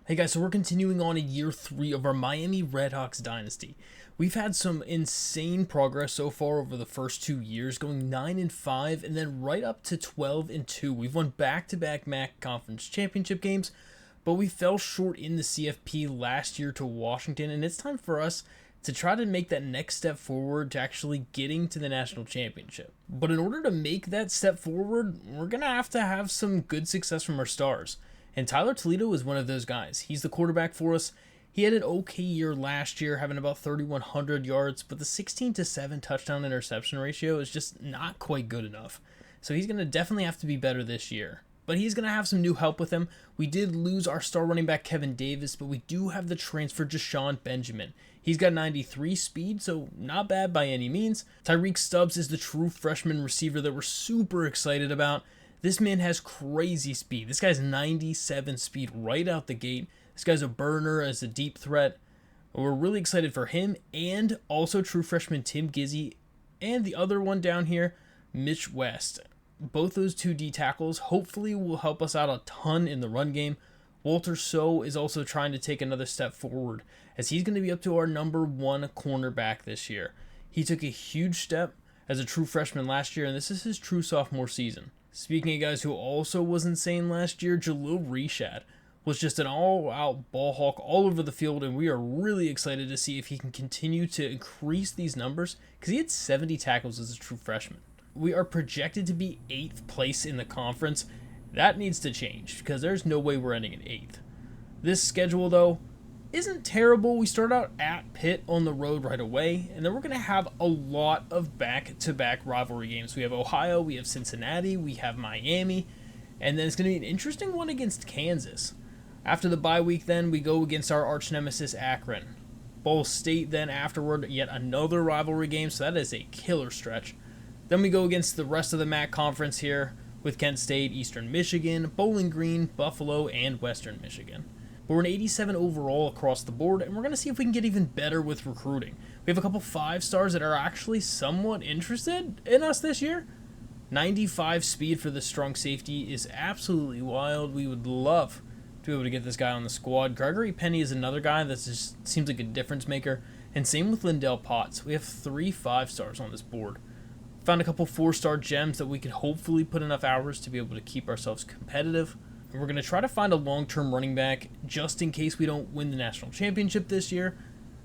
Hey guys, so we're continuing on in year 3 of our Miami Redhawks dynasty. We've had some insane progress so far over the first 2 years, going 9-5 and then right up to 12-2. We've won back-to-back MAC Conference Championship games, but we fell short in the CFP last year to Washington, and it's time for us to try to make that next step forward to actually getting to the national championship. But in order to make that step forward, we're going to have some good success from our stars. And Tyler Toledo is one of those guys. He's the quarterback for us. He had an okay year last year, having about 3,100 yards, but the 16-7 touchdown interception ratio is just not quite good enough. So he's going to definitely have to be better this year. But he's going to have some new help with him. We did lose our star running back Kevin Davis, but we do have the transfer Deshaun Benjamin. He's got 93 speed, so not bad by any means. Tyreek Stubbs is the true freshman receiver that we're super excited about. This man has crazy speed. This guy's 97 speed right out the gate. This guy's a burner as a deep threat. We're really excited for him and also true freshman Tim Gizzy and the other one down here, Mitch West. Both those two D tackles hopefully will help us out a ton in the run game. Walter So is also trying to take another step forward as he's going to be up to our number 1 cornerback this year. He took a huge step as a true freshman last year, and this is his true sophomore season. Speaking of guys who also was insane last year, Jalil Reshad was just an all-out ball hawk all over the field, and we are really excited to see if he can continue to increase these numbers because he had 70 tackles as a true freshman. We are projected to be 8th place in the conference. That needs to change because there's no way we're ending in 8th. This schedule, though, isn't terrible. We start out at Pitt on the road right away, and then we're going to have a lot of back-to-back rivalry games. We have Ohio, we have Cincinnati, we have Miami, and then it's going to be an interesting one against Kansas. After the bye week, then, we go against our arch nemesis Akron. Ball State, then afterward, yet another rivalry game, so that is a killer stretch. Then we go against the rest of the MAC conference here with Kent State, Eastern Michigan, Bowling Green, Buffalo, and Western Michigan. But we're an 87 overall across the board, and we're going to see if we can get even better with recruiting. We have a couple 5-stars that are actually somewhat interested in us this year. 95 speed for the strong safety is absolutely wild. We would love to be able to get this guy on the squad. Gregory Penny is another guy that just seems like a difference maker, and same with Lindell Potts. We have 3 5-stars on this board. Found a couple 4-star gems that we could hopefully put enough hours to be able to keep ourselves competitive. And we're going to try to find a long-term running back just in case we don't win the national championship this year.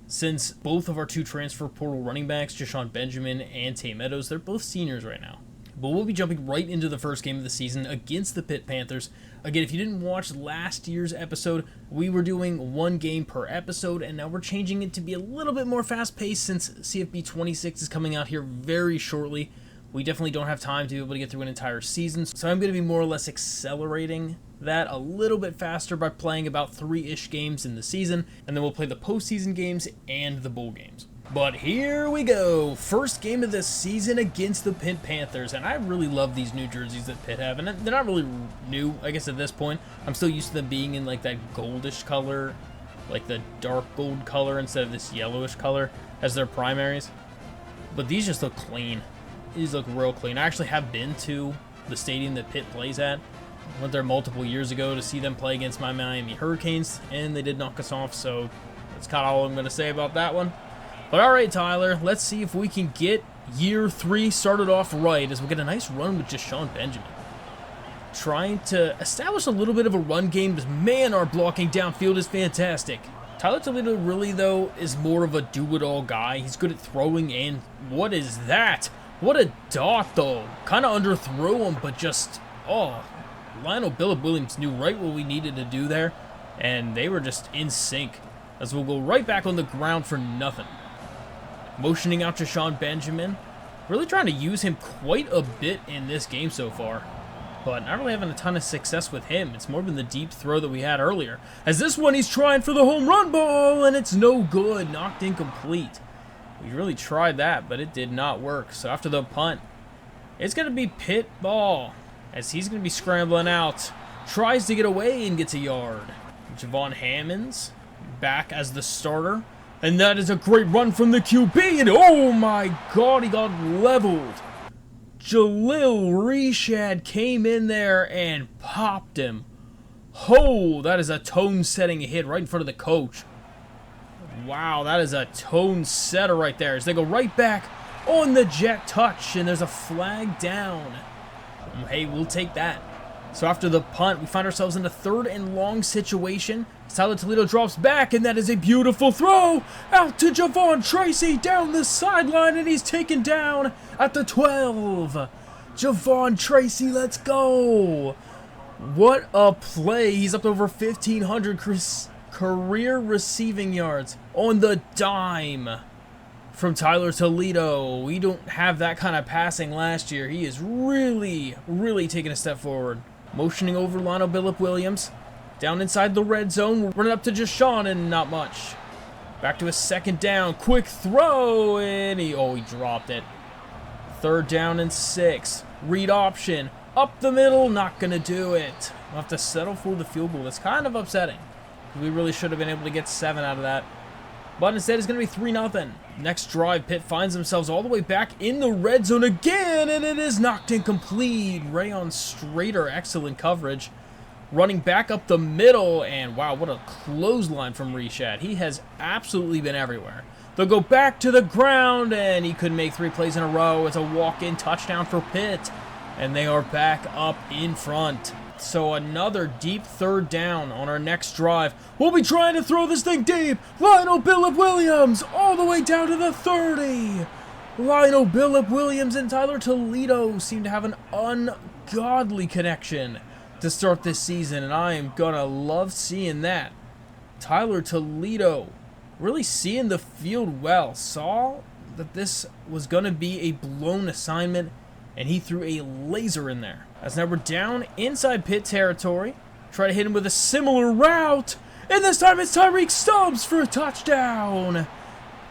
Since both of our 2 transfer portal running backs, Deshaun Benjamin and Tay Meadows, they're both seniors right now. But we'll be jumping right into the first game of the season against the Pitt Panthers. Again, if you didn't watch last year's episode, we were doing 1 game per episode, and now we're changing it to be a little bit more fast-paced since CFB 26 is coming out here very shortly. We definitely don't have time to be able to get through an entire season, so I'm going to be more or less accelerating that a little bit faster by playing about 3-ish games in the season, and then we'll play the postseason games and the bowl games. But here we go, first game of the season against the Pitt Panthers, and I really love these new jerseys that Pitt have, and they're not really new, I guess at this point. I'm still used to them being in like that goldish color, like the dark gold color instead of this yellowish color as their primaries. But these just look clean. These look real clean. I actually have been to the stadium that Pitt plays at. I went there multiple years ago to see them play against my Miami Hurricanes, and they did knock us off, so that's kind of all I'm going to say about that one. But alright, Tyler, let's see if we can get year 3 started off right as we get a nice run with Deshaun Benjamin. Trying to establish a little bit of a run game, because man, our blocking downfield is fantastic. Tyler Toledo really, though, is more of a do-it-all guy. He's good at throwing, and what is that? What a dot, though. Kind of underthrew him, but just, Lionel Billip Williams knew right what we needed to do there, and they were just in sync, as we'll go right back on the ground for nothing. Motioning out Deshaun Benjamin, really trying to use him quite a bit in this game so far, but not really having a ton of success with him. It's more than the deep throw that we had earlier. As this one, he's trying for the home run ball, and it's no good, knocked incomplete. We really tried that, but it did not work. So after the punt, it's going to be Pitt ball, as he's going to be scrambling out. Tries to get away and gets a yard. Javon Hammonds back as the starter. And that is a great run from the QB, and oh my god, he got leveled. Jalil Reshad came in there and popped him. Oh, that is a tone-setting hit right in front of the coach. Wow, that is a tone setter right there as they go right back on the jet touch, and there's a flag down. Hey, we'll take that. So after the punt, we find ourselves in a 3rd and long situation. Tyler Toledo drops back, and that is a beautiful throw out to Javon Tracy down the sideline, and he's taken down at the 12. Javon Tracy, let's go. What a play. He's up to over 1,500 career receiving yards on the dime from Tyler Toledo. We don't have that kind of passing last year. He is really, really taking a step forward. Motioning over Lionel Billip Williams. Down inside the red zone. We're running up to Jashawn and not much. Back to a 2nd down. Quick throw. And he dropped it. 3rd down and 6. Read option. Up the middle. Not going to do it. We'll have to settle for the field goal. That's kind of upsetting. We really should have been able to get 7 out of that. But instead, it's going to be 3-0. Next drive, Pitt finds themselves all the way back in the red zone again, and it is knocked incomplete. Rayon Strader, excellent coverage. Running back up the middle, and wow, what a clothesline from Reshad. He has absolutely been everywhere. They'll go back to the ground, and he could make 3 plays in a row. It's a walk-in touchdown for Pitt, and they are back up in front. So another deep 3rd down on our next drive. We'll be trying to throw this thing deep. Lionel Billip Williams all the way down to the 30. Lionel Billip Williams and Tyler Toledo seem to have an ungodly connection to start this season, and I am gonna love seeing that. Tyler Toledo really seeing the field well. Saw that this was gonna be a blown assignment, and he threw a laser in there. As now we're down inside Pitt territory. Try to hit him with a similar route. And this time it's Tyreek Stubbs for a touchdown.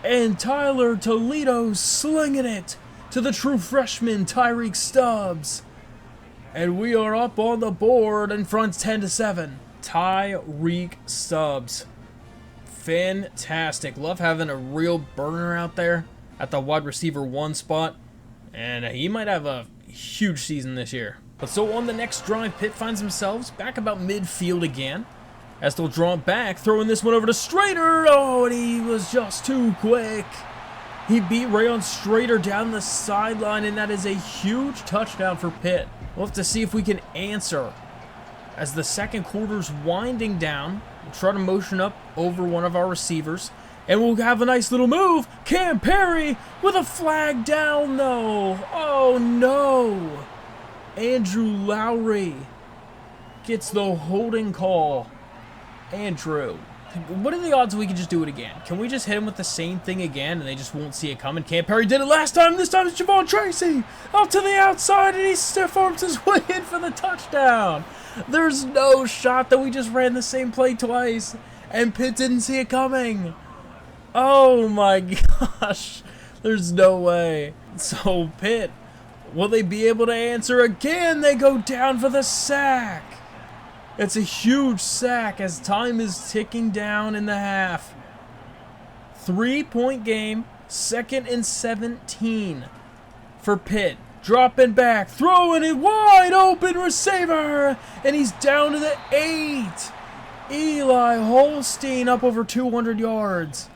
And Tyler Toledo slinging it to the true freshman Tyreek Stubbs. And we are up on the board in front 10-7. Tyreek Stubbs. Fantastic. Love having a real burner out there at the wide receiver 1 spot. And he might have a huge season this year. But so on the next drive, Pitt finds themselves back about midfield again. As they'll draw back, throwing this one over to Strader. Oh, and he was just too quick. He beat Rayon Strader down the sideline, and that is a huge touchdown for Pitt. We'll have to see if we can answer. As the 2nd quarter's winding down, we'll try to motion up over one of our receivers. And we'll have a nice little move. Cam Perry with a flag down, though. Oh, no. Andrew Lowry gets the holding call. Andrew, what are the odds we can just do it again? Can we just hit him with the same thing again and they just won't see it coming? Cam Perry did it last time. This time it's Javon Tracy out to the outside, and he stiff arms his way in for the touchdown. There's no shot that we just ran the same play twice and Pitt didn't see it coming. Oh my gosh. There's no way. So Pitt, will they be able to answer again? They go down for the sack. It's a huge sack as time is ticking down in the half. 3-point game, 2nd and 17 for Pitt. Dropping back, throwing it wide open receiver, and he's down to the 8. Eli Holstein up over 200 yards.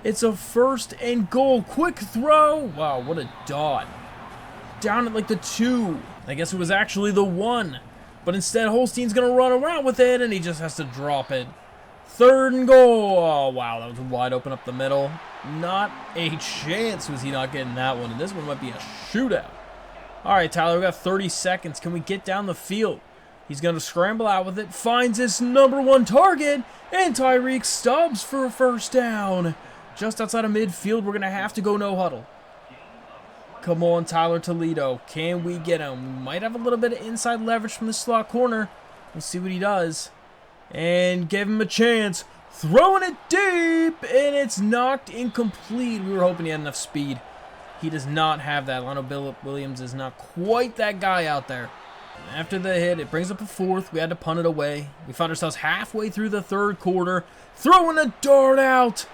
It's a 1st and goal. Quick throw. Wow, what a dot. Down at like the 2. I guess it was actually the 1. But instead, Holstein's going to run around with it, and he just has to drop it. 3rd and goal. Oh, wow, that was wide open up the middle. Not a chance was he not getting that one. And this one might be a shootout. All right, Tyler, we got 30 seconds. Can we get down the field? He's going to scramble out with it. Finds his number 1 target. And Tyreek Stubbs for a 1st down. Just outside of midfield, we're going to have to go no huddle. Come on, Tyler Toledo. Can we get him? We might have a little bit of inside leverage from the slot corner. We'll see what he does. And give him a chance. Throwing it deep, and it's knocked incomplete. We were hoping he had enough speed. He does not have that. Lionel Williams is not quite that guy out there. After the hit, it brings up a 4th. We had to punt it away. We found ourselves halfway through the 3rd quarter. Throwing a dart out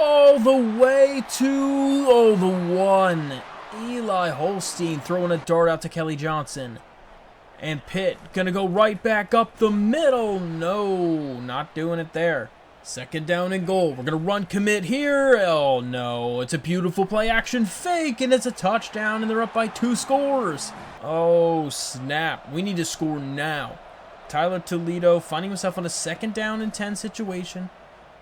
all the way to, the 1. Eli Holstein throwing a dart out to Kelly Johnson. And Pitt gonna go right back up the middle. No, not doing it there. Second down and goal. We're gonna run commit here. Oh no, it's a beautiful play action fake, and it's a touchdown, and they're up by 2 scores. Oh snap, we need to score now. Tyler Toledo finding himself on a 2nd down and 10 situation.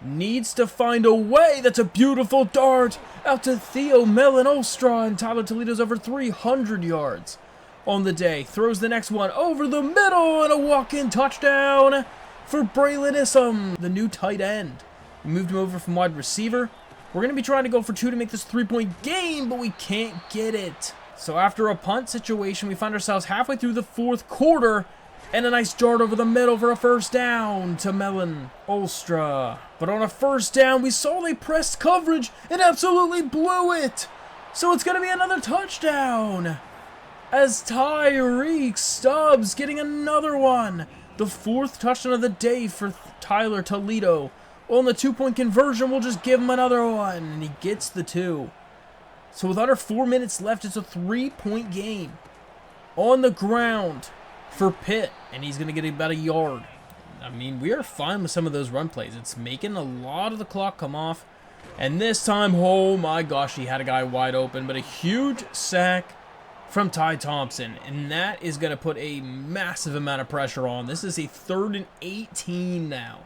Needs to find a way. That's a beautiful dart out to Theo Melanostra, and Tyler Toledo's over 300 yards on the day. Throws the next one over the middle, and a walk-in touchdown for Braylon Issam, the new tight end. We moved him over from wide receiver. We're going to be trying to go for 2 to make this 3-point game, but we can't get it. So after a punt situation, we find ourselves halfway through the 4th quarter, and a nice dart over the middle for a 1st down to Melon Olstra. But on a 1st down, we saw they pressed coverage and absolutely blew it. So it's going to be another touchdown, as Tyreek Stubbs getting another one. The 4th touchdown of the day for Tyler Toledo. On the 2-point conversion, we'll just give him another one, and he gets the 2. So with under 4 minutes left, it's a 3-point game. On the ground for Pitt, and he's going to get about a yard. I mean, we are fine with some of those run plays. It's making a lot of the clock come off. And this time, oh my gosh, he had a guy wide open, but a huge sack from Ty Thompson, and that is going to put a massive amount of pressure on. This is a 3rd and 18 now,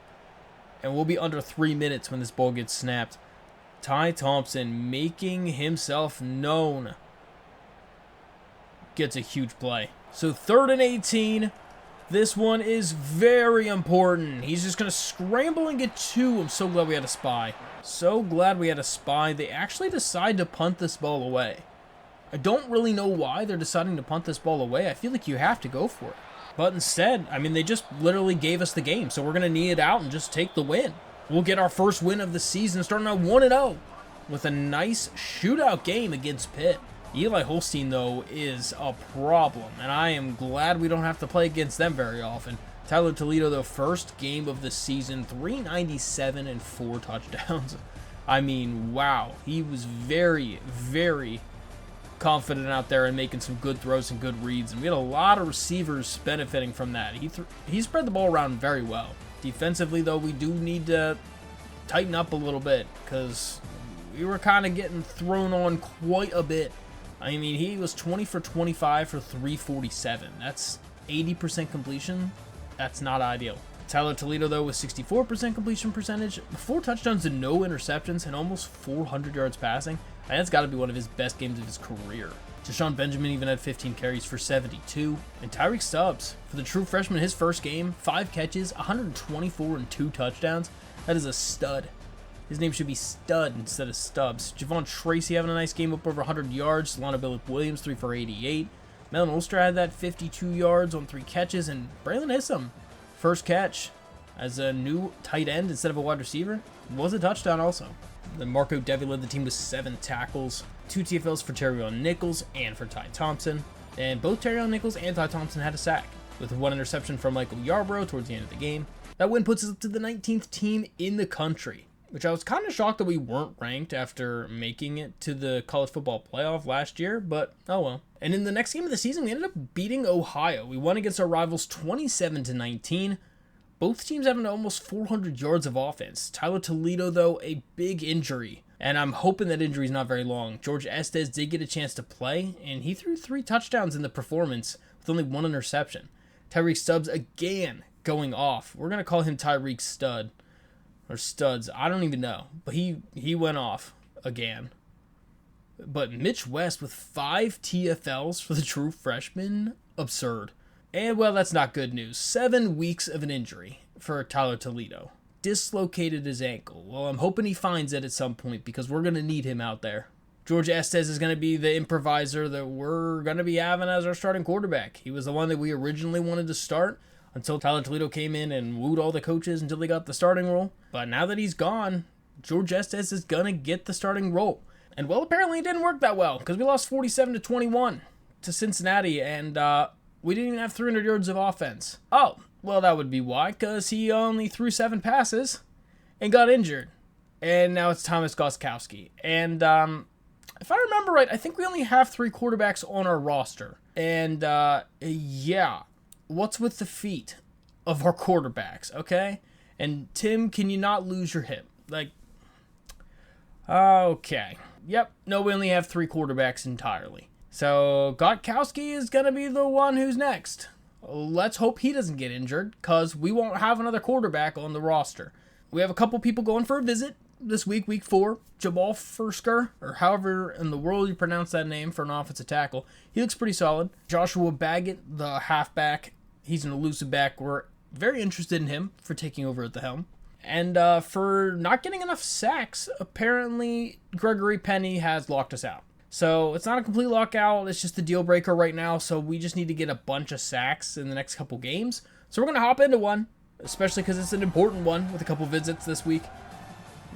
and we'll be under 3 minutes when this ball gets snapped. Ty Thompson making himself known. Gets a huge play. So 3rd and 18. This one is very important. He's just going to scramble and get 2. I'm so glad we had a spy. So glad we had a spy. They actually decide to punt this ball away. I don't really know why they're deciding to punt this ball away. I feel like you have to go for it. But instead, I mean, they just literally gave us the game. So we're going to knee it out and just take the win. We'll get our first win of the season, starting out 1-0 with a nice shootout game against Pitt. Eli Holstein, though, is a problem, and I am glad we don't have to play against them very often. Tyler Toledo, though, first game of the season, 397 and 4 touchdowns. I mean, wow. He was very, very confident out there and making some good throws and good reads, and we had a lot of receivers benefiting from that. He spread the ball around very well. Defensively, though, we do need to tighten up a little bit because we were kind of getting thrown on quite a bit. I mean, he was 20 for 25 for 347. That's 80% completion. That's not ideal. Tyler Toledo, though, with 64% completion percentage, 4 touchdowns and no interceptions, and almost 400 yards passing. And that's got to be one of his best games of his career. Deshaun Benjamin even had 15 carries for 72. And Tyreek Stubbs, for the true freshman, his first game, 5 catches, 124 and 2 touchdowns. That is a stud. His name should be Stud instead of Stubbs. Javon Tracy having a nice game, up over 100 yards. Lana Billup Williams, 3 for 88. Melon Olster had that 52 yards on 3 catches. And Braylon Issam, first catch as a new tight end instead of a wide receiver, was a touchdown also. Then Marco Devi led the team with 7 tackles, 2 TFLs for Terrion Nichols and for Ty Thompson. And both Terrion Nichols and Ty Thompson had a sack, with 1 interception from Michael Yarbrough towards the end of the game. That win puts us up to the 19th team in the country, which I was kind of shocked that we weren't ranked after making it to the college football playoff last year, but oh well. And in the next game of the season, we ended up beating Ohio. We won against our rivals 27-19. Both teams having almost 400 yards of offense. Tyler Toledo, though, a big injury, and I'm hoping that injury is not very long. George Estes did get a chance to play, and he threw 3 touchdowns in the performance with only 1 interception. Tyreek Stubbs again going off. We're going to call him Tyreek Stud. Or Studs, I don't even know. But he went off again. But Mitch West with 5 TFLs for the true freshman, absurd. And well, that's not good news. 7 weeks of an injury for Tyler Toledo. Dislocated his ankle. Well, I'm hoping he finds it at some point because we're going to need him out there. George Estes is going to be the improviser that we're going to be having as our starting quarterback. He was the one that we originally wanted to start until Tyler Toledo came in and wooed all the coaches until they got the starting role. But now that he's gone, George Estes is going to get the starting role. And well, apparently it didn't work that well because we lost 47-21 to Cincinnati, and we didn't even have 300 yards of offense. Oh, well, that would be why, because he only threw 7 passes and got injured. And now it's Thomas Gostkowski. And if I remember right, I think we only have 3 quarterbacks on our roster. And yeah, what's with the feet of our quarterbacks, okay? And Tim, can you not lose your hip? Like, okay. Yep, no, we only have 3 quarterbacks entirely. So, Gostkowski is going to be the one who's next. Let's hope he doesn't get injured, because we won't have another quarterback on the roster. We have a couple people going for a visit this week, week 4. Jamal Fursker, or however in the world you pronounce that name for an offensive tackle. He looks pretty solid. Joshua Baggett, the halfback, he's an elusive back. We're very interested in him for taking over at the helm. And for not getting enough sacks, apparently Gregory Penny has locked us out. So it's not a complete lockout, it's just a deal breaker right now, so we just need to get a bunch of sacks in the next couple games. So we're going to hop into one, especially because it's an important one with a couple visits this week.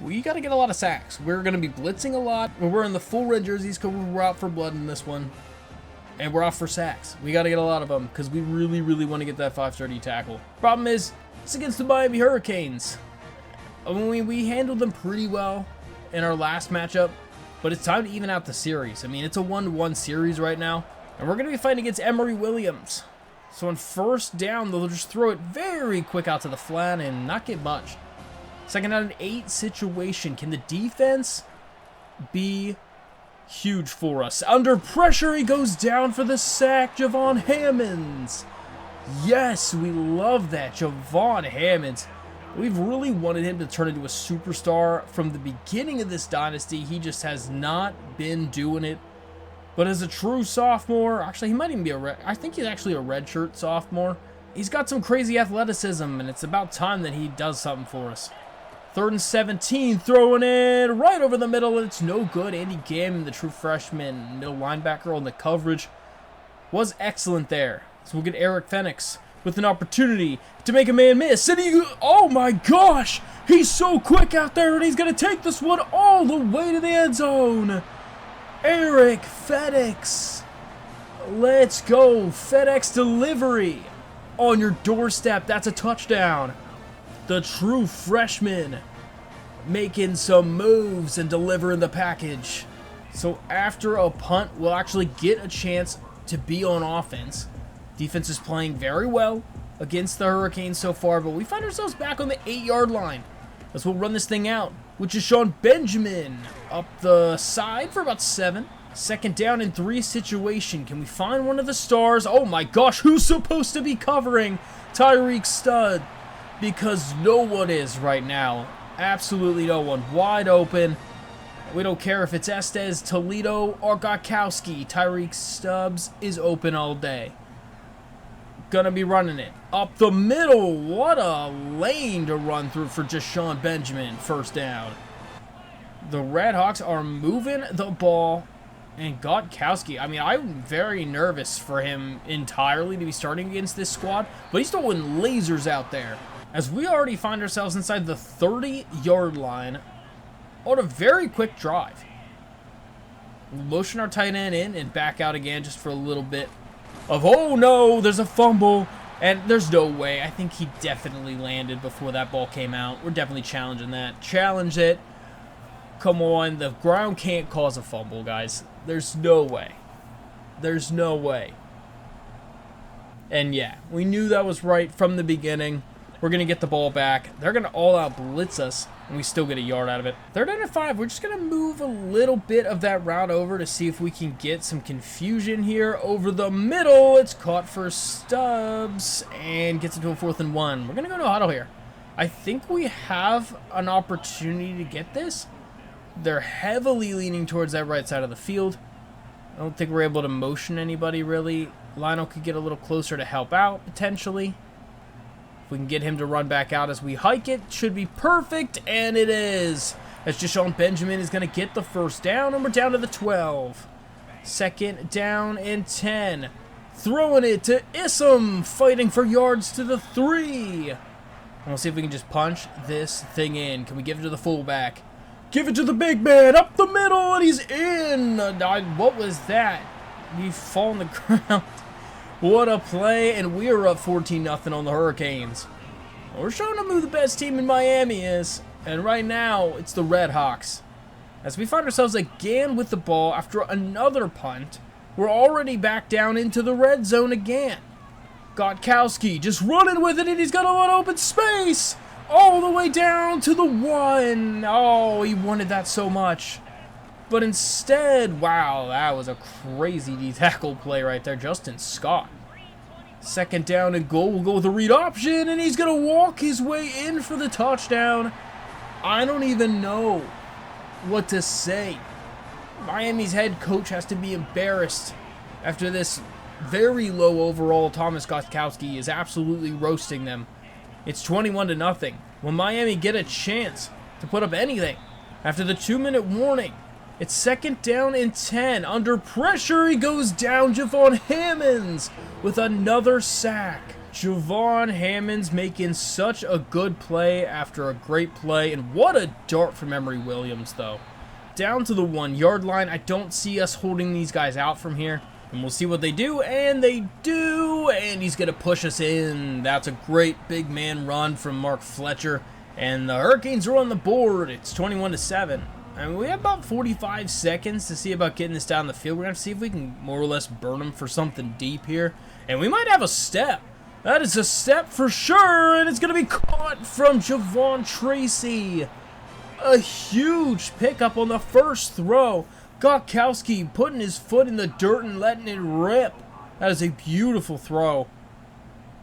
We got to get a lot of sacks. We're going to be blitzing a lot. We're wearing the full red jerseys because we're out for blood in this one. And we're off for sacks. We got to get a lot of them because we really, really want to get that 530 tackle. Problem is, it's against the Miami Hurricanes. I mean, we handled them pretty well in our last matchup, but it's time to even out the series. I mean, it's a 1-1 series right now, and we're going to be fighting against Emory Williams. So on first down, they'll just throw it very quick out to the flat and not get much. Second down and 8 situation. Can the defense be huge for us? Under pressure, he goes down for the sack. Javon Hammonds. Yes, we love that. Javon Hammonds. We've really wanted him to turn into a superstar from the beginning of this dynasty. He just has not been doing it. But as a true sophomore, actually he might even be I think he's actually a redshirt sophomore. He's got some crazy athleticism, and it's about time that he does something for us. 3rd and 17, throwing it right over the middle, and it's no good. Andy Gammon, the true freshman middle linebacker on the coverage, was excellent there. So we'll get Eric Fenix with an opportunity to make a man miss. And he, oh my gosh, he's so quick out there, and he's going to take this one all the way to the end zone. Eric FedEx. Let's go. FedEx delivery on your doorstep. That's a touchdown. The true freshman making some moves and delivering the package. So after a punt, we'll actually get a chance to be on offense. Defense is playing very well against the Hurricanes so far, but we find ourselves back on the 8-yard line as we'll run this thing out, which is Sean Benjamin up the side for about 7. Second down and 3 situation. Can we find one of the stars? Oh my gosh, who's supposed to be covering Tyreek Stud? Because no one is right now. Absolutely no one. Wide open. We don't care if it's Estes, Toledo, or Gostkowski. Tyreek Stubbs is open all day. Gonna be running it up the middle. What a lane to run through for just Sean Benjamin. First down. The Redhawks are moving the ball. And Gostkowski, I mean, I'm very nervous for him entirely to be starting against this squad. But he's throwing lasers out there. As we already find ourselves inside the 30-yard line on a very quick drive. We'll motion our tight end in and back out again just for a little bit of, oh no, there's a fumble. And there's no way. I think he definitely landed before that ball came out. We're definitely challenging that. Challenge it. Come on, the ground can't cause a fumble, guys. There's no way. There's no way. And yeah, we knew that was right from the beginning. We're going to get the ball back. They're going to all-out blitz us, and we still get a yard out of it. 3rd down and 5. We're just going to move a little bit of that route over to see if we can get some confusion here. Over the middle, it's caught for Stubbs, and gets into a 4th and 1. We're going to go to a huddle here. I think we have an opportunity to get this. They're heavily leaning towards that right side of the field. I don't think we're able to motion anybody, really. Lionel could get a little closer to help out, potentially. If we can get him to run back out as we hike it, should be perfect, and it is. As Sean Benjamin is going to get the first down, and we're down to the 12. 2nd down and 10. Throwing it to Issam, fighting for yards to the 3. And we'll see if we can just punch this thing in. Can we give it to the fullback? Give it to the big man, up the middle, and he's in. What was that? We fall on the ground. What a play, and we are up 14-0 on the Hurricanes. We're showing them who the best team in Miami is, and right now, it's the Redhawks. As we find ourselves again with the ball after another punt, we're already back down into the red zone again. Gotkowski just running with it, and he's got a lot of open space. All the way down to the 1. Oh, he wanted that so much. But instead, wow, that was a crazy D-tackle play right there. Justin Scott. Second down and goal. We'll go with a read option, and he's going to walk his way in for the touchdown. I don't even know what to say. Miami's head coach has to be embarrassed after this very low overall. Thomas Gotkowski is absolutely roasting them. It's 21-0. Will Miami get a chance to put up anything after the 2-minute warning? It's second down and 10. Under pressure, he goes down. Javon Hammonds with another sack. Javon Hammonds making such a good play after a great play. And what a dart from Emory Williams, though. Down to the 1-yard line. I don't see us holding these guys out from here. And we'll see what they do, and they do, and he's going to push us in. That's a great big man run from Mark Fletcher, and the Hurricanes are on the board. It's 21-7. I mean, we have about 45 seconds to see about getting this down the field. We're going to see if we can more or less burn them for something deep here, and we might have a step. That is a step for sure, and it's going to be caught from Javon Tracy. A huge pickup on the first throw. Gotkowski putting his foot in the dirt and letting it rip. That is a beautiful throw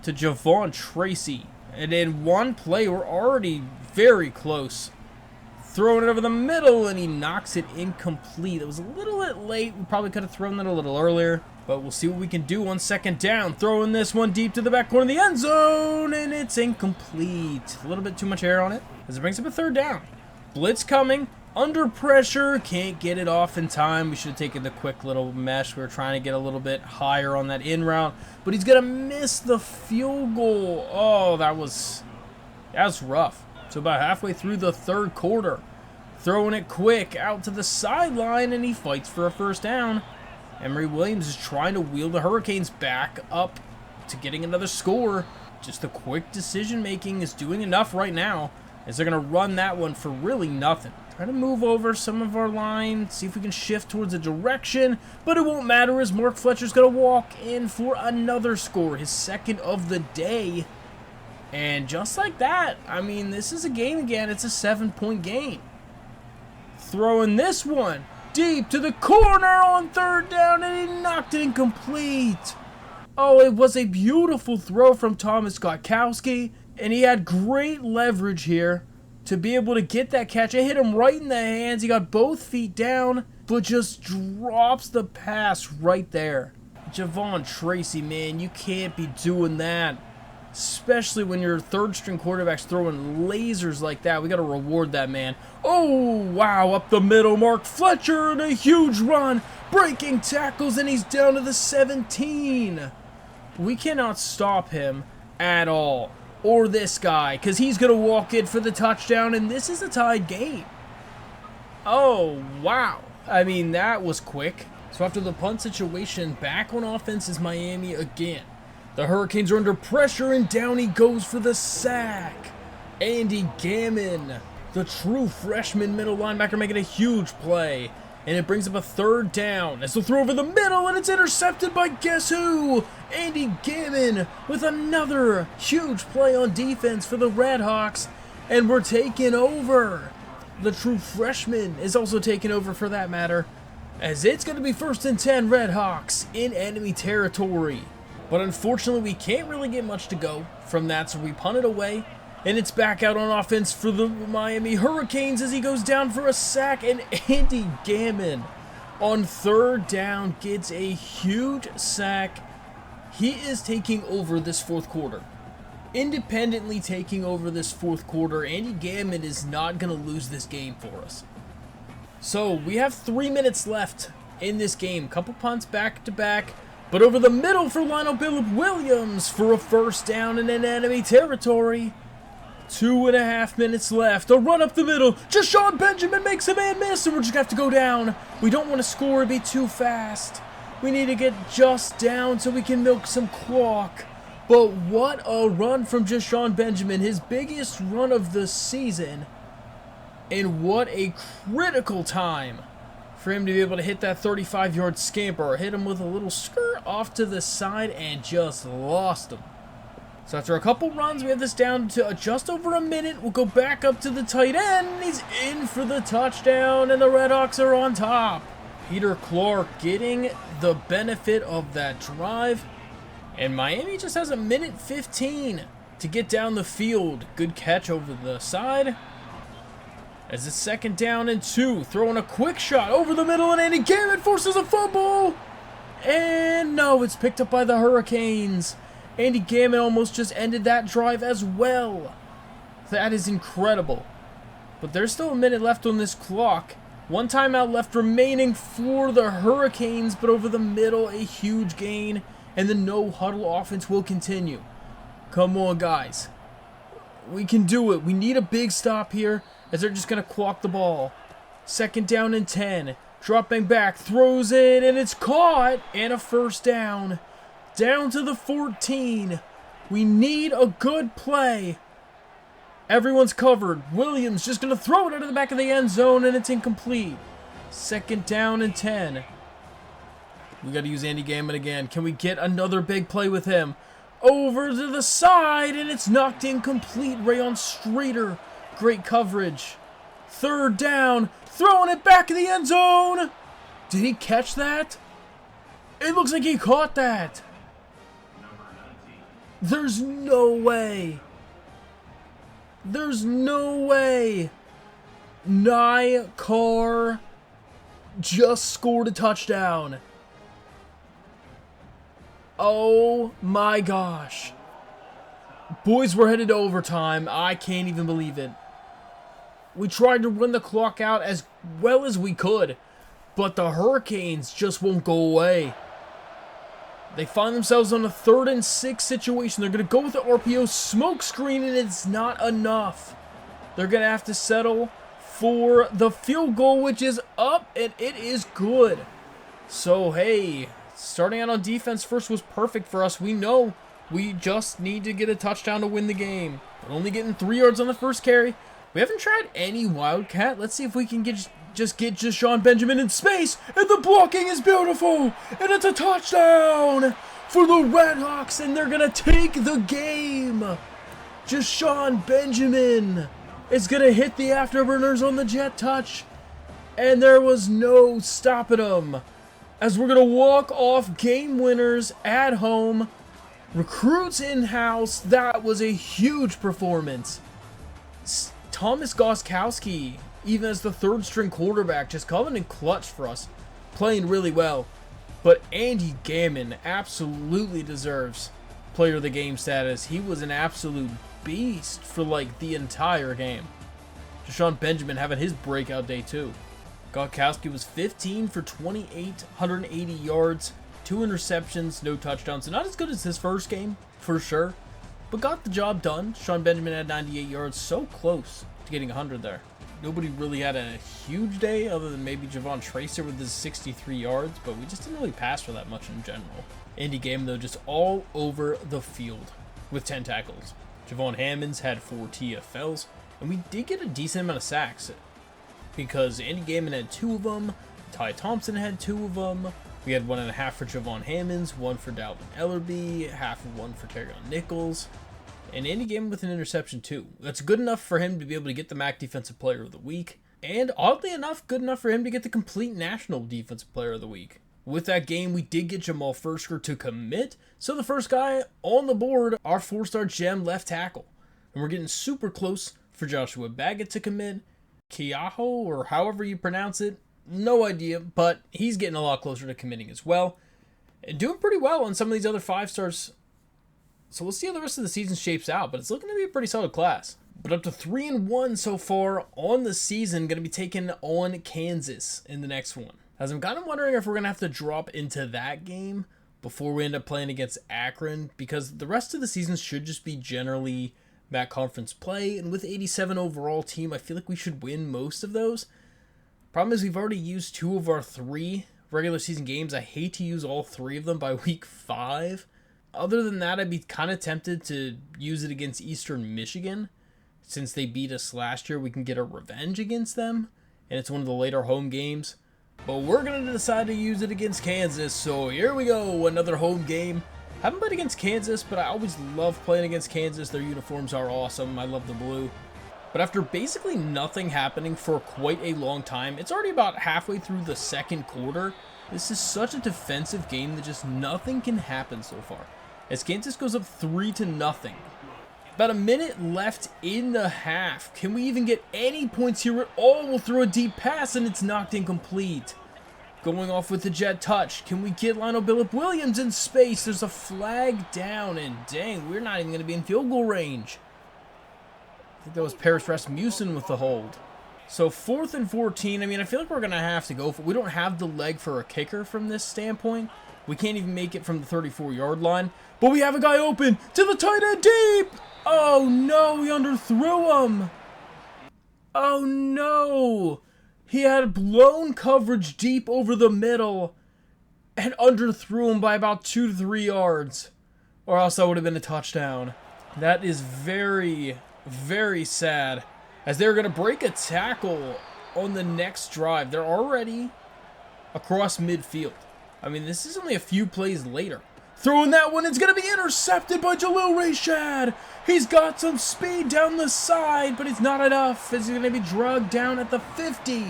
to Javon Tracy. And in one play, we're already very close. Throwing it over the middle, and he knocks it incomplete. It was a little bit late. We probably could have thrown that a little earlier. But we'll see what we can do on second down. Throwing this one deep to the back corner of the end zone, and it's incomplete. A little bit too much air on it, as it brings up a third down. Blitz coming. Under pressure, can't get it off in time. We should have taken the quick little mesh. We were trying to get a little bit higher on that in route, but he's going to miss the field goal. Oh, that was rough. So about halfway through the third quarter, throwing it quick out to the sideline, and he fights for a first down. Emory Williams is trying to wheel the Hurricanes back up to getting another score. Just the quick decision making is doing enough right now, as they're going to run that one for really nothing. Try to move over some of our line, see if we can shift towards a direction, but it won't matter as Mark Fletcher's going to walk in for another score, his second of the day. And just like that, I mean, this is a game again. It's a 7-point game. Throwing this one deep to the corner on third down, and he knocked it incomplete. Oh, it was a beautiful throw from Thomas Gotkowski, and he had great leverage here to be able to get that catch. It hit him right in the hands. He got both feet down, but just drops the pass right there. Javon Tracy, man, you can't be doing that. Especially when your third-string quarterback's throwing lasers like that. We got to reward that man. Oh, wow, up the middle. Mark Fletcher in a huge run. Breaking tackles, and he's down to the 17. We cannot stop him at all. Or this guy, because he's going to walk in for the touchdown, and this is a tied game. Oh, wow. I mean, that was quick. So after the punt situation, back on offense is Miami again. The Hurricanes are under pressure, and down he goes for the sack. Andy Gammon, the true freshman middle linebacker, making a huge play. And it brings up a third down as they'll throw over the middle, and it's intercepted by guess who? Andy Gammon with another huge play on defense for the Redhawks. And we're taking over. The true freshman is also taking over for that matter, as it's going to be 1st and 10 Redhawks in enemy territory. But unfortunately, we can't really get much to go from that, so we punt it away. And it's back out on offense for the Miami Hurricanes as he goes down for a sack. And Andy Gammon on third down gets a huge sack. He is taking over this fourth quarter. Independently taking over this fourth quarter. Andy Gammon is not going to lose this game for us. So we have 3 minutes left in this game. Couple punts back to back. But over the middle for Lionel Billip Williams for a first down in enemy territory. 2.5 minutes left. A run up the middle. Jashawn Benjamin makes a man miss, and we're just going to have to go down. We don't want to score and be too fast. We need to get just down so we can milk some clock. But what a run from Jashawn Benjamin. His biggest run of the season. And what a critical time for him to be able to hit that 35-yard scamper, hit him with a little skirt off to the side, and just lost him. So after a couple runs, we have this down to just over a minute. We'll go back up to the tight end. He's in for the touchdown, and the Redhawks are on top. Peter Clark getting the benefit of that drive. And Miami just has a minute 15 to get down the field. Good catch over the side. As it's 2nd down and 2, throwing a quick shot over the middle, and Andy Gammon forces a fumble. And no, it's picked up by the Hurricanes. Andy Gammon almost just ended that drive as well. That is incredible. But there's still a minute left on this clock. One timeout left remaining for the Hurricanes, but over the middle, a huge gain. And the no-huddle offense will continue. Come on, guys. We can do it. We need a big stop here, as they're just going to clock the ball. 2nd down and 10. Dropping back, throws it, and it's caught. And a 1st down. Down to the 14. We need a good play. Everyone's covered. Williams just going to throw it into the back of the end zone, and it's incomplete. 2nd down and 10. We got to use Andy Gammon again. Can we get another big play with him? Over to the side, and it's knocked incomplete. Rayon Streeter. Great coverage. 3rd down. Throwing it back in the end zone. Did he catch that? It looks like he caught that. There's no way. There's no way. Nye Carr just scored a touchdown. Oh my gosh. Boys, we're headed to overtime. I can't even believe it. We tried to run the clock out as well as we could, but the Hurricanes just won't go away. They find themselves on a 3rd and 6 situation. They're going to go with the RPO smoke screen, and it's not enough. They're going to have to settle for the field goal, which is up, and it is good. So, hey, starting out on defense first was perfect for us. We know we just need to get a touchdown to win the game. But only getting 3 yards on the first carry. We haven't tried any Wildcat. Let's see if we can just get Deshaun Benjamin in space. And the blocking is beautiful. And it's a touchdown for the Redhawks. And they're going to take the game. Deshaun Benjamin is going to hit the afterburners on the jet touch. And there was no stopping him. As we're going to walk off game winners at home. Recruits in-house. That was a huge performance. Thomas Goskowski, even as the 3rd string quarterback, just coming in clutch for us, playing really well. But Andy Gammon absolutely deserves player of the game status. He was an absolute beast for like the entire game. Deshaun Benjamin having his breakout day too. Goskowski was 15 for 28, 180 yards, 2 interceptions, no touchdowns. So not as good as his first game, for sure. But got the job done. Deshaun Benjamin had 98 yards, so close to getting 100 there. Nobody really had a huge day other than maybe Javon Tracer with his 63 yards, but we just didn't really pass for that much in general. Andy Gammon, though, just all over the field with 10 tackles. Javon Hammonds had 4 TFLs, and we did get a decent amount of sacks because Andy Gammon had 2 of them, Ty Thompson had 2 of them. We had 1.5 for Javon Hammonds, 1 for Dalvin Ellerbe, half of 1 for Terrion Nichols, and Andy Gammon with an interception too. That's good enough for him to be able to get the MAC Defensive Player of the Week, and oddly enough, good enough for him to get the complete National Defensive Player of the Week. With that game, we did get Jamal Fursker to commit, so the first guy on the board, our 4-star gem left tackle. And we're getting super close for Joshua Baggett to commit. Keaho, or however you pronounce it, no idea, but he's getting a lot closer to committing as well. And doing pretty well on some of these other 5-stars. So we'll see how the rest of the season shapes out, but it's looking to be a pretty solid class. But up to 3-1 so far on the season, going to be taking on Kansas in the next one. As I'm kind of wondering if we're going to have to drop into that game before we end up playing against Akron, because the rest of the season should just be generally MAC conference play, and with 87 overall team, I feel like we should win most of those. Problem is we've already used 2 of our 3 regular season games. I hate to use all 3 of them by week 5. Other than that, I'd be kind of tempted to use it against Eastern Michigan. Since they beat us last year, we can get a revenge against them, and it's one of the later home games. But we're going to decide to use it against Kansas, so here we go, another home game. Haven't played against Kansas, but I always love playing against Kansas. Their uniforms are awesome. I love the blue. But after basically nothing happening for quite a long time, it's already about halfway through the second quarter. This is such a defensive game that just nothing can happen so far, as Kansas goes up 3-0. About a minute left in the half. Can we even get any points here at all? We'll throw a deep pass and it's knocked incomplete. Going off with the jet touch. Can we get Lionel Billip Williams in space? There's a flag down and dang, we're not even going to be in field goal range. I think that was Paris Rasmussen with the hold. So 4th and 14. I mean, I feel like we're going to have to go for it. We don't have the leg for a kicker from this standpoint. We can't even make it from the 34-yard line. But we have a guy open to the tight end deep. Oh no, he underthrew him. Oh no. He had blown coverage deep over the middle and underthrew him by about 2 to 3 yards. Or else that would have been a touchdown. That is very, very sad, as they're going to break a tackle on the next drive. They're already across midfield. I mean, this is only a few plays later. Throwing that one, it's going to be intercepted by Jalil Rashad. He's got some speed down the side, but it's not enough, as he's going to be dragged down at the 50.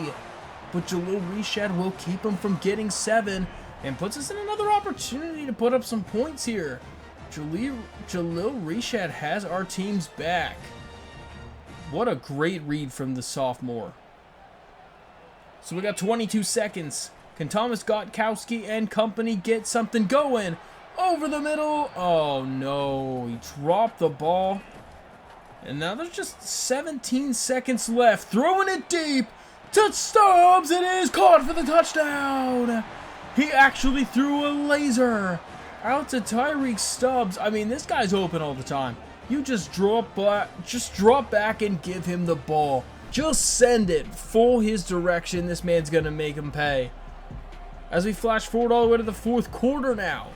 But Jalil Rashad will keep him from getting 7 and puts us in another opportunity to put up some points here. Jalil Rashad has our team's back. What a great read from the sophomore. So we got 22 seconds. Can Thomas Gotkowski and company get something going? Over the middle. Oh no, he dropped the ball. And now there's just 17 seconds left. Throwing it deep to Stubbs. It is caught for the touchdown. He actually threw a laser out to Tyreek Stubbs. I mean, this guy's open all the time. You just drop back and give him the ball. Just send it full his direction. This man's going to make him pay. As we flash forward all the way to the 4th quarter now.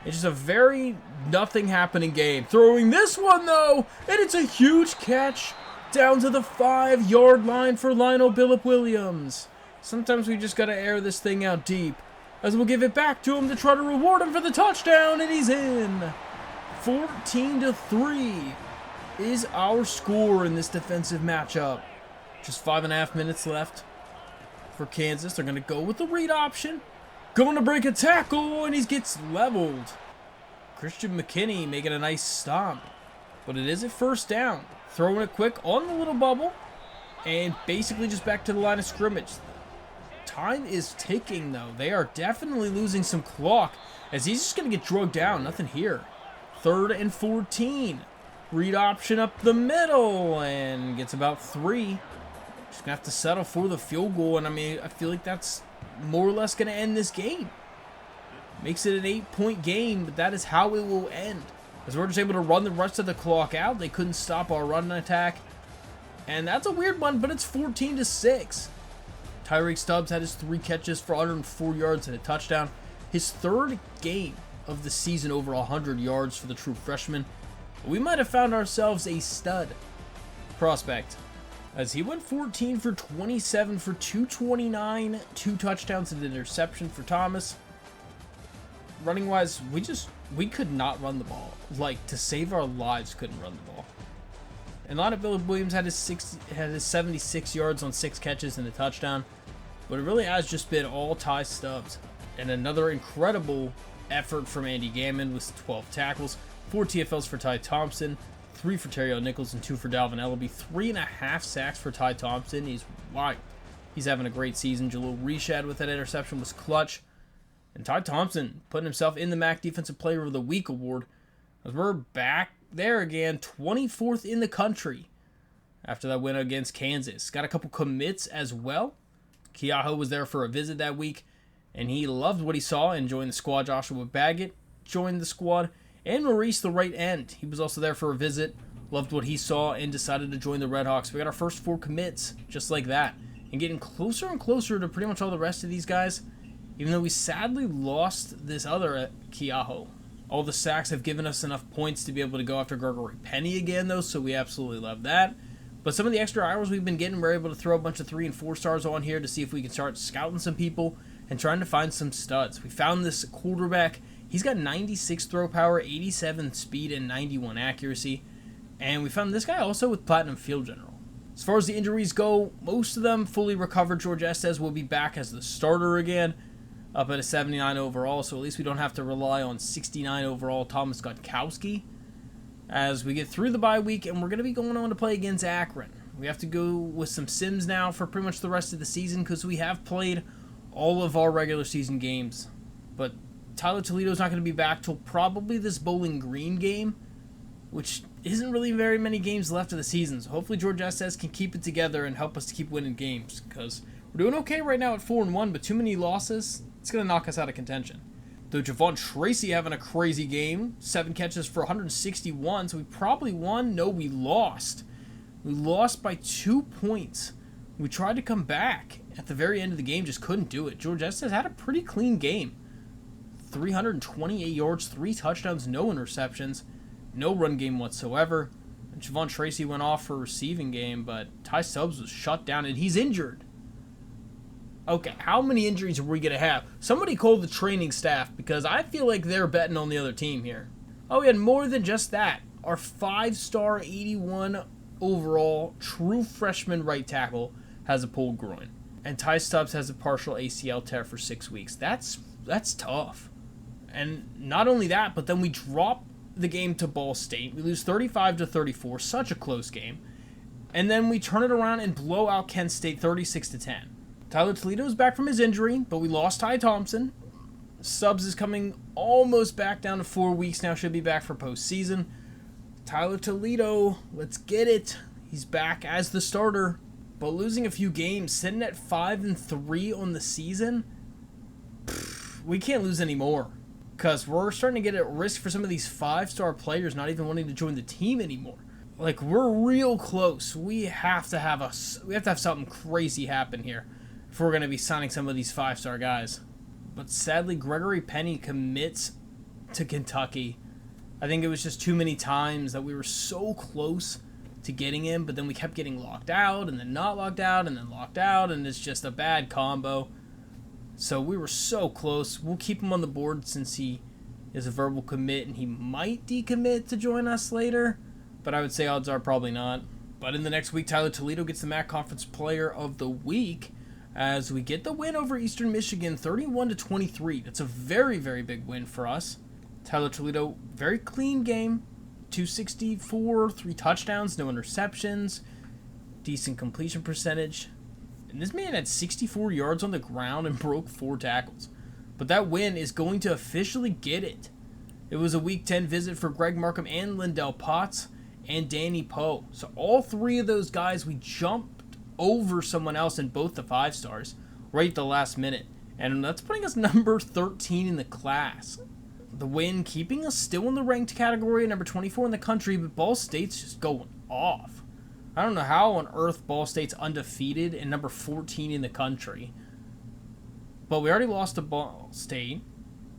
It's just a very nothing happening game. Throwing this one though, and it's a huge catch down to the 5-yard line for Lionel Billip Williams. Sometimes we just got to air this thing out deep, as we'll give it back to him to try to reward him for the touchdown, and he's in. 14-3 is our score in this defensive matchup. Just 5.5 minutes left for Kansas. They're going to go with the read option. Going to break a tackle, and he gets leveled. Christian McKinney making a nice stop. But it is a first down. Throwing it quick on the little bubble. And basically just back to the line of scrimmage. Time is ticking, though. They are definitely losing some clock, as he's just going to get drugged down. Nothing here. 3rd and 14. Read option up the middle, and gets about 3. Just going to have to settle for the field goal, and I mean, I feel like that's more or less going to end this game. Makes it an 8-point game, but that is how it will end, as we're just able to run the rest of the clock out. They couldn't stop our run attack, and that's a weird one, but it's 14-6. Tyreek Stubbs had his 3 catches for 104 yards and a touchdown. His 3rd game of the season over 100 yards for the true freshman. We might have found ourselves a stud prospect, as he went 14 for 27 for 229, 2 touchdowns and an interception for Thomas. Running wise, we could not run the ball. Like, to save our lives, couldn't run the ball. And Lionel Billip Williams had his 76 yards on 6 catches and a touchdown. But it really has just been all Ty Stubbs. And another incredible effort from Andy Gammon with 12 tackles, 4 TFLs for Ty Thompson, 3 for Terrell Nichols, and 2 for Dalvin Ellaby. 3.5 sacks for Ty Thompson. He's having a great season. Jalil Rashad with that interception was clutch. And Ty Thompson putting himself in the MAC Defensive Player of the Week award, as we're back there again, 24th in the country after that win against Kansas. Got a couple commits as well. Keaho was there for a visit that week, and he loved what he saw and joined the squad. Joshua Baggett joined the squad, and Maurice, the right end, he was also there for a visit, loved what he saw, and decided to join the Redhawks. We got our first 4 commits just like that, and getting closer and closer to pretty much all the rest of these guys, even though we sadly lost this other Keaho. All the sacks have given us enough points to be able to go after Gregory Penny again, though, so we absolutely love that. But some of the extra hours we've been getting, we're able to throw a bunch of 3 and 4 stars on here to see if we can start scouting some people and trying to find some studs. We found this quarterback. He's got 96 throw power, 87 speed, and 91 accuracy. And we found this guy also with Platinum Field General. As far as the injuries go, most of them fully recovered. George Estes will be back as the starter again, up at a 79 overall, so at least we don't have to rely on 69 overall Thomas Gudkowski as we get through the bye week, and we're going to be going on to play against Akron. We have to go with some sims now for pretty much the rest of the season because we have played all of our regular season games. But Tyler Toledo's not going to be back till probably this Bowling Green game, which isn't really very many games left of the season. So hopefully George Estes can keep it together and help us to keep winning games because we're doing okay right now at 4-1, but too many losses, it's going to knock us out of contention. Though Javon Tracy having a crazy game, 7 catches for 161, so we probably won. No, we lost. We lost by 2 points. We tried to come back at the very end of the game, just couldn't do it. George Estes had a pretty clean game. 328 yards, 3 touchdowns, no interceptions, no run game whatsoever. And Javon Tracy went off for a receiving game, but Ty Stubbs was shut down, and he's injured. Okay, how many injuries are we going to have? Somebody call the training staff because I feel like they're betting on the other team here. Oh, we had more than just that. Our 5-star, 81 overall, true freshman right tackle has a pulled groin. And Ty Stubbs has a partial ACL tear for 6 weeks. That's tough. And not only that, but then we drop the game to Ball State. We lose 35-34, such a close game. And then we turn it around and blow out Kent State 36-10. Tyler Toledo is back from his injury, but we lost Ty Thompson. Stubbs is coming almost back down to 4 weeks now, should be back for postseason. Tyler Toledo, let's get it. He's back as the starter, but losing a few games, sitting at 5-3 on the season, we can't lose anymore. Because we're starting to get at risk for some of these 5-star players not even wanting to join the team anymore. Like, we're real close. We have to have something crazy happen here if we're going to be signing some of these 5-star guys. But sadly, Gregory Penny commits to Kentucky. I think it was just too many times that we were so close to getting him, but then we kept getting locked out, and then not locked out, and then locked out, and it's just a bad combo. So we were so close. We'll keep him on the board since he is a verbal commit, and he might decommit to join us later, but I would say odds are probably not. But in the next week, Tyler Toledo gets the MAC Conference Player of the Week as we get the win over Eastern Michigan, 31-23. That's a very, very big win for us. Tyler Toledo, very clean game, 264, 3 touchdowns, no interceptions, decent completion percentage. And this man had 64 yards on the ground and broke 4 tackles. But that win is going to officially get it. It was a Week 10 visit for Greg Markham and Lindell Potts and Danny Poe. So all 3 of those guys, we jumped over someone else in both the 5-stars right at the last minute. And that's putting us number 13 in the class. The win keeping us still in the ranked category, number 24 in the country, but Ball State's just going off. I don't know how on earth Ball State's undefeated and number 14 in the country. But we already lost to Ball State.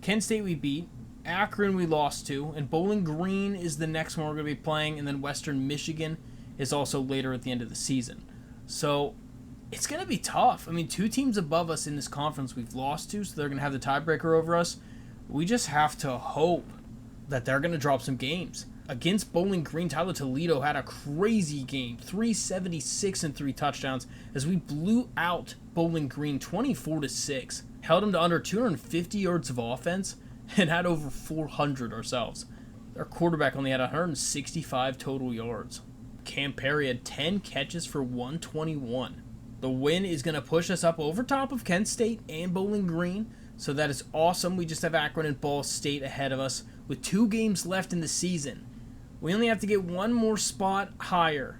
Kent State we beat. Akron we lost to. And Bowling Green is the next one we're going to be playing. And then Western Michigan is also later at the end of the season. So it's going to be tough. I mean, 2 teams above us in this conference we've lost to, so they're going to have the tiebreaker over us. We just have to hope that they're going to drop some games. Against Bowling Green, Tyler Toledo had a crazy game, 376 and 3 touchdowns, as we blew out Bowling Green 24-6, held them to under 250 yards of offense, and had over 400 ourselves. Our quarterback only had 165 total yards. Cam Perry had 10 catches for 121. The win is going to push us up over top of Kent State and Bowling Green, so that is awesome. We just have Akron and Ball State ahead of us with 2 games left in the season. We only have to get 1 more spot higher.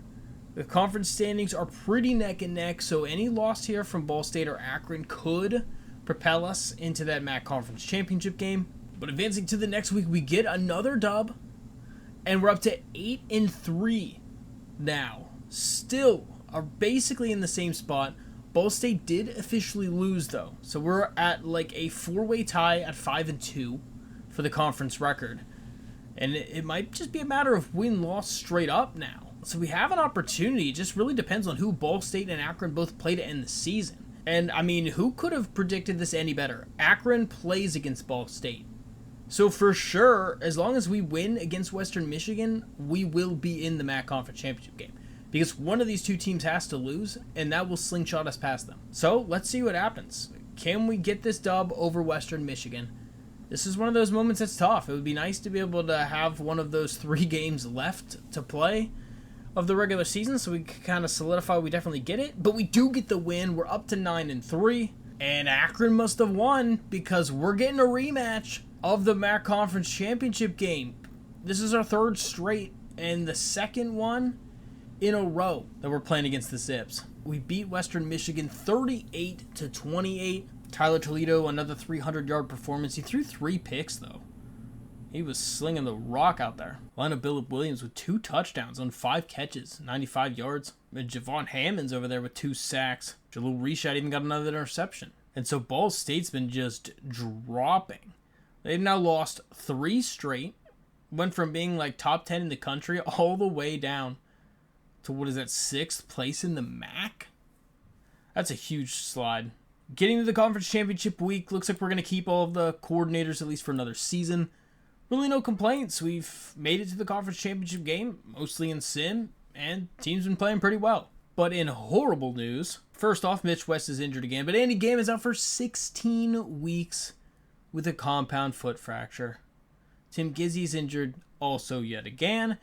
The conference standings are pretty neck and neck, so any loss here from Ball State or Akron could propel us into that MAC Conference Championship game. But advancing to the next week, we get another dub, and we're up to 8-3 now. Still are basically in the same spot. Ball State did officially lose, though, so we're at like a 4-way tie at 5-2 for the conference record. And it might just be a matter of win-loss straight up now. So we have an opportunity. It just really depends on who Ball State and Akron both play to end the season. And, I mean, who could have predicted this any better? Akron plays against Ball State. So for sure, as long as we win against Western Michigan, we will be in the MAC Conference Championship game. Because one of these two teams has to lose, and that will slingshot us past them. So let's see what happens. Can we get this dub over Western Michigan? This is one of those moments that's tough. It would be nice to be able to have one of those 3 games left to play of the regular season, so we can kind of solidify we definitely get it. But we do get the win. We're up to 9-3, and Akron must have won because we're getting a rematch of the MAC Conference Championship game. This is our 3rd straight and the 2nd one in a row that we're playing against the Zips. We beat Western Michigan 38-28. Tyler Toledo, another 300-yard performance. He threw 3 picks, though. He was slinging the rock out there. Lineup Billip Williams with 2 touchdowns on 5 catches, 95 yards. And Javon Hammond's over there with 2 sacks. Jalil Reshad even got another interception. And so Ball State's been just dropping. They've now lost 3 straight. Went from being like top 10 in the country all the way down to, what is that, 6th place in the MAC? That's a huge slide. Getting to the conference championship week, looks like we're going to keep all of the coordinators at least for another season. Really no complaints. We've made it to the conference championship game, mostly in sim, and team's been playing pretty well. But in horrible news, first off, Mitch West is injured again, but Andy Gam is out for 16 weeks with a compound foot fracture. Tim Gizzy's injured also yet again,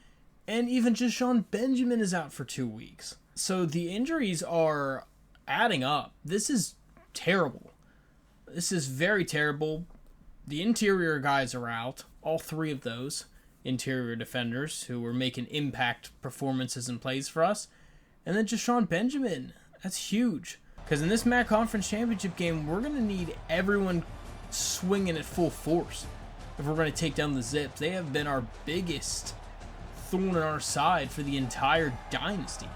and even Jashawn Benjamin is out for 2 weeks. So the injuries are adding up. This is terrible. This is very terrible. The interior guys are out. All 3 of those interior defenders who were making impact performances and plays for us. And then Jashawn Benjamin. That's huge. Because in this MAC Conference Championship game, we're going to need everyone swinging at full force if we're going to take down the Zips. They have been our biggest thorn in our side for the entire dynasty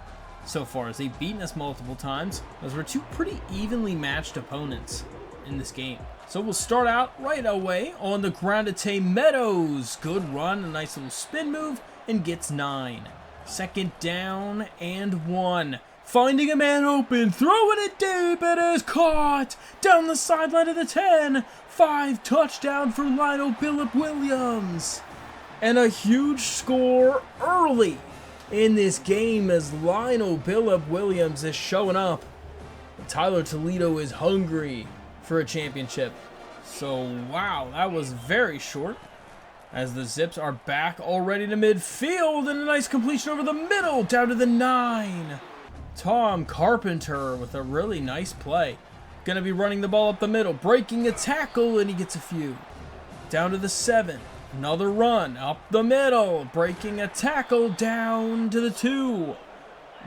so far, as they've beaten us multiple times, as we're 2 pretty evenly matched opponents in this game. So we'll start out right away on the ground to Tay Meadows. Good run, a nice little spin move, and gets 9. 2nd down and 1. Finding a man open, throwing it deep, it is caught down the sideline of the 10. 5 touchdown for Lionel Billip Williams. And a huge score early in this game as Lionel Billip Williams is showing up. Tyler Toledo is hungry for a championship. So, wow, that was very short. As the Zips are back already to midfield, and a nice completion over the middle, down to the 9. Tom Carpenter with a really nice play. Gonna be running the ball up the middle, breaking a tackle, and he gets a few. Down to the 7. Another run up the middle, breaking a tackle down to the 2.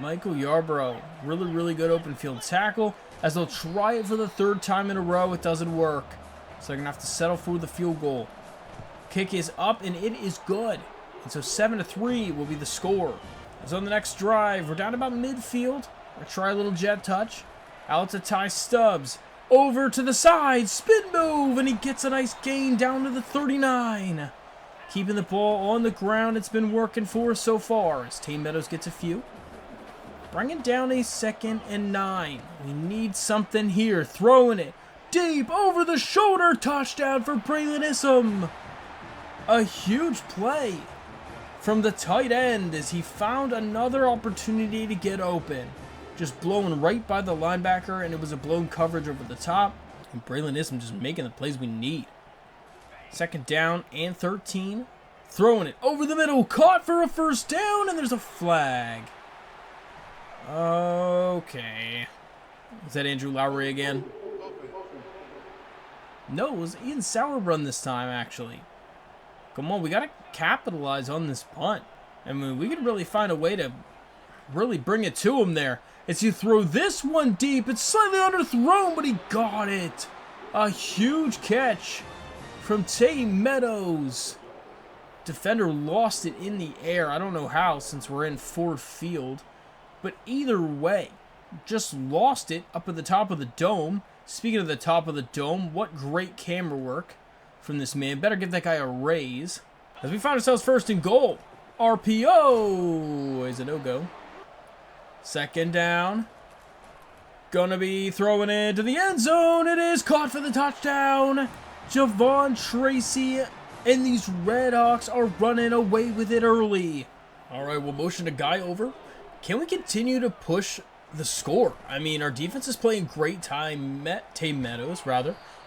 Michael Yarbrough, really good open field tackle, as they'll try it for the 3rd time in a row. It doesn't work, so they're going to have to settle for the field goal. Kick is up, and it is good. And so 7-3 will be the score. So on the next drive, we're down about midfield. We'll try a little jet touch. Out to Ty Stubbs. Over to the side, spin move, and he gets a nice gain down to the 39. Keeping the ball on the ground, it's been working for us so far as Tay Meadows gets a few. Bringing down a 2nd and 9. We need something here. Throwing it deep over the shoulder. Touchdown for Braylon Issam. A huge play from the tight end as he found another opportunity to get open. Just blown right by the linebacker, and it was a blown coverage over the top. And Braylon Issam just making the plays we need. 2nd down and 13. Throwing it over the middle. Caught for a 1st down, and there's a flag. Okay. Is that Andrew Lowry again? No, it was Ian Sauerbrunn this time, actually. Come on, we got to capitalize on this punt. I mean, we could really find a way to really bring it to him there. As you throw this one deep, it's slightly underthrown, but he got it. A huge catch from Tay Meadows. Defender lost it in the air. I don't know how, since we're in Ford Field. But either way, just lost it up at the top of the dome. Speaking of the top of the dome, what great camera work from this man. Better give that guy a raise. As we find ourselves 1st and goal RPO is a no-go. Second down. Gonna be throwing it into the end zone. It is caught for the touchdown. Javon Tracy and these Redhawks are running away with it early. All right, we'll motion a guy over. Can we continue to push the score? I mean, our defense is playing great time. Tay Meadows,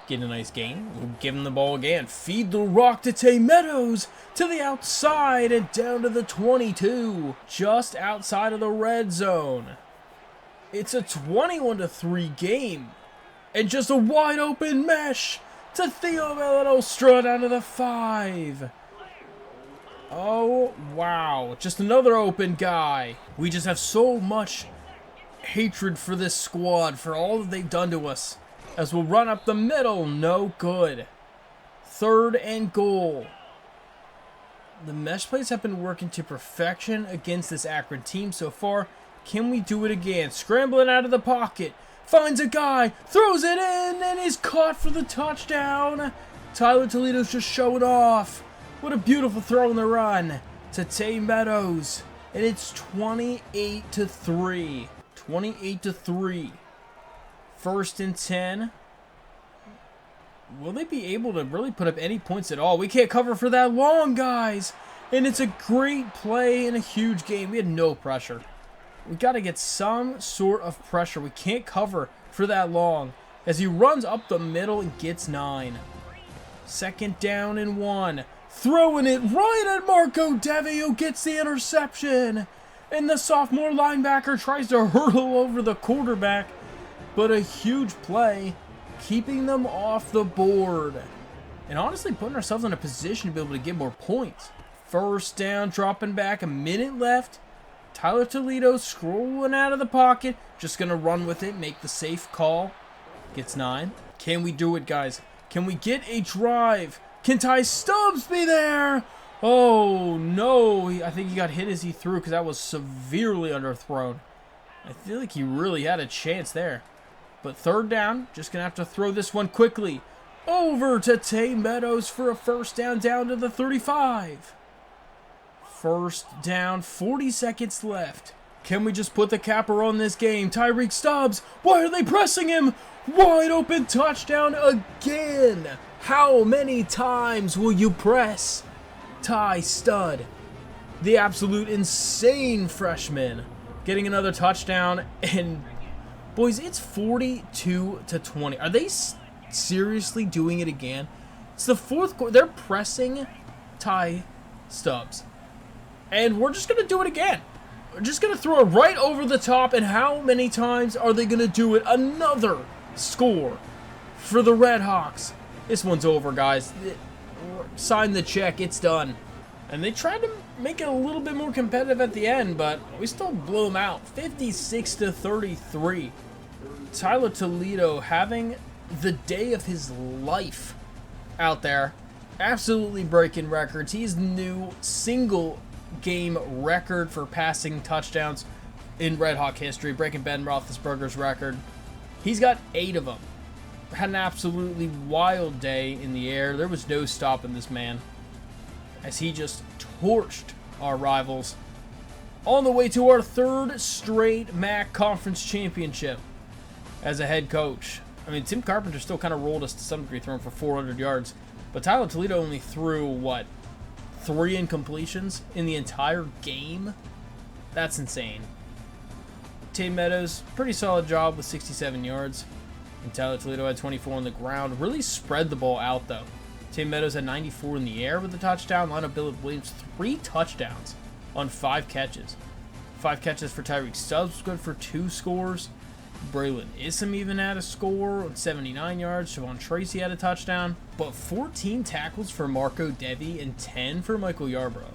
getting a nice gain. We'll give him the ball again. Feed the rock to Tay Meadows to the outside and down to the 22. Just outside of the red zone. It's a 21-3 game. And just a wide open mesh to Theo Malodostra down to the 5. Oh, wow. Just another open guy. We just have so much hatred for this squad, for all that they've done to us. As we'll run up the middle. No good. 3rd and goal. The mesh plays have been working to perfection against this Akron team so far. Can we do it again? Scrambling out of the pocket. Finds a guy. Throws it in and is caught for the touchdown. Tyler Toledo's just showing off. What a beautiful throw in the run to Tay Meadows. And it's 28-3. 28-3. 1st and 10. Will they be able to really put up any points at all? We can't cover for that long, guys. And it's a great play in a huge game. We had no pressure. We got to get some sort of pressure. We can't cover for that long. As he runs up the middle and gets 9. 2nd down and 1. Throwing it right at Marco Devi, who gets the interception. And the sophomore linebacker tries to hurdle over the quarterback. But a huge play, keeping them off the board. And honestly putting ourselves in a position to be able to get more points. 1st down, dropping back, a minute left. Tyler Toledo scrolling out of the pocket. Just going to run with it, make the safe call. Gets 9. Can we do it, guys? Can we get a drive? Can Ty Stubbs be there? Oh, no. I think he got hit as he threw because that was severely underthrown. I feel like he really had a chance there. But 3rd down, just going to have to throw this one quickly. Over to Tay Meadows for a 1st down to the 35. 1st down, 40 seconds left. Can we just put the capper on this game? Tyreek Stubbs, why are they pressing him? Wide open touchdown again. How many times will you press Ty Stud? The absolute insane freshman. Getting another touchdown, and boys, it's 42-20. Are they seriously doing it again? It's the 4th quarter. They're pressing Ty Stubbs. And we're just going to do it again. We're just going to throw it right over the top. And how many times are they going to do it? Another score for the Redhawks. This one's over, guys. Sign the check. It's done. And they tried to make it a little bit more competitive at the end, but we still blew them out. 56-33. Tyler Toledo having the day of his life out there. Absolutely breaking records. He's new single game record for passing touchdowns in Redhawk history, breaking Ben Roethlisberger's record. He's got 8 of them. Had an absolutely wild day in the air. There was no stopping this man as he just torched our rivals on the way to our 3rd straight MAC Conference Championship as a head coach. I mean, Tim Carpenter still kind of rolled us to some degree, throwing for 400 yards, but Tyler Toledo only threw, what, 3 incompletions in the entire game? That's insane. Tay Meadows, pretty solid job with 67 yards. And Tyler Toledo had 24 on the ground. Really spread the ball out, though. Tay Meadows had 94 in the air with a touchdown. Lineup Billup Williams, 3 touchdowns on 5 catches. 5 catches for Tyreek Stubbs was good for 2 scores. Braylon Issam even had a score on 79 yards. Javon Tracy had a touchdown. But 14 tackles for Marco Devi and 10 for Michael Yarbrough.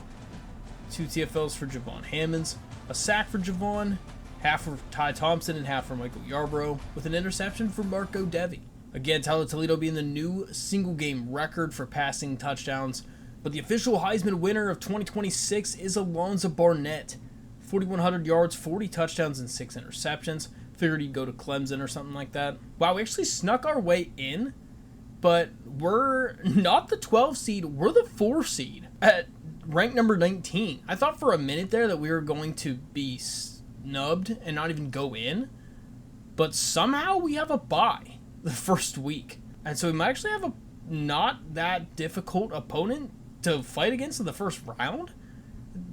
2 TFLs for Javon Hammonds. A sack for Javon. Half for Ty Thompson and half for Michael Yarbrough. With an interception for Marco Devi. Again, Tyler Toledo being the new single-game record for passing touchdowns. But the official Heisman winner of 2026 is Alonzo Barnett. 4,100 yards, 40 touchdowns, and 6 interceptions. Figured he'd go to Clemson or something like that. Wow, we actually snuck our way in, but we're not the 12 seed. We're the 4 seed at ranked number 19. I thought for a minute there that we were going to be snubbed and not even go in. But somehow we have a bye the first week. And so we might actually have a not that difficult opponent to fight against in the first round.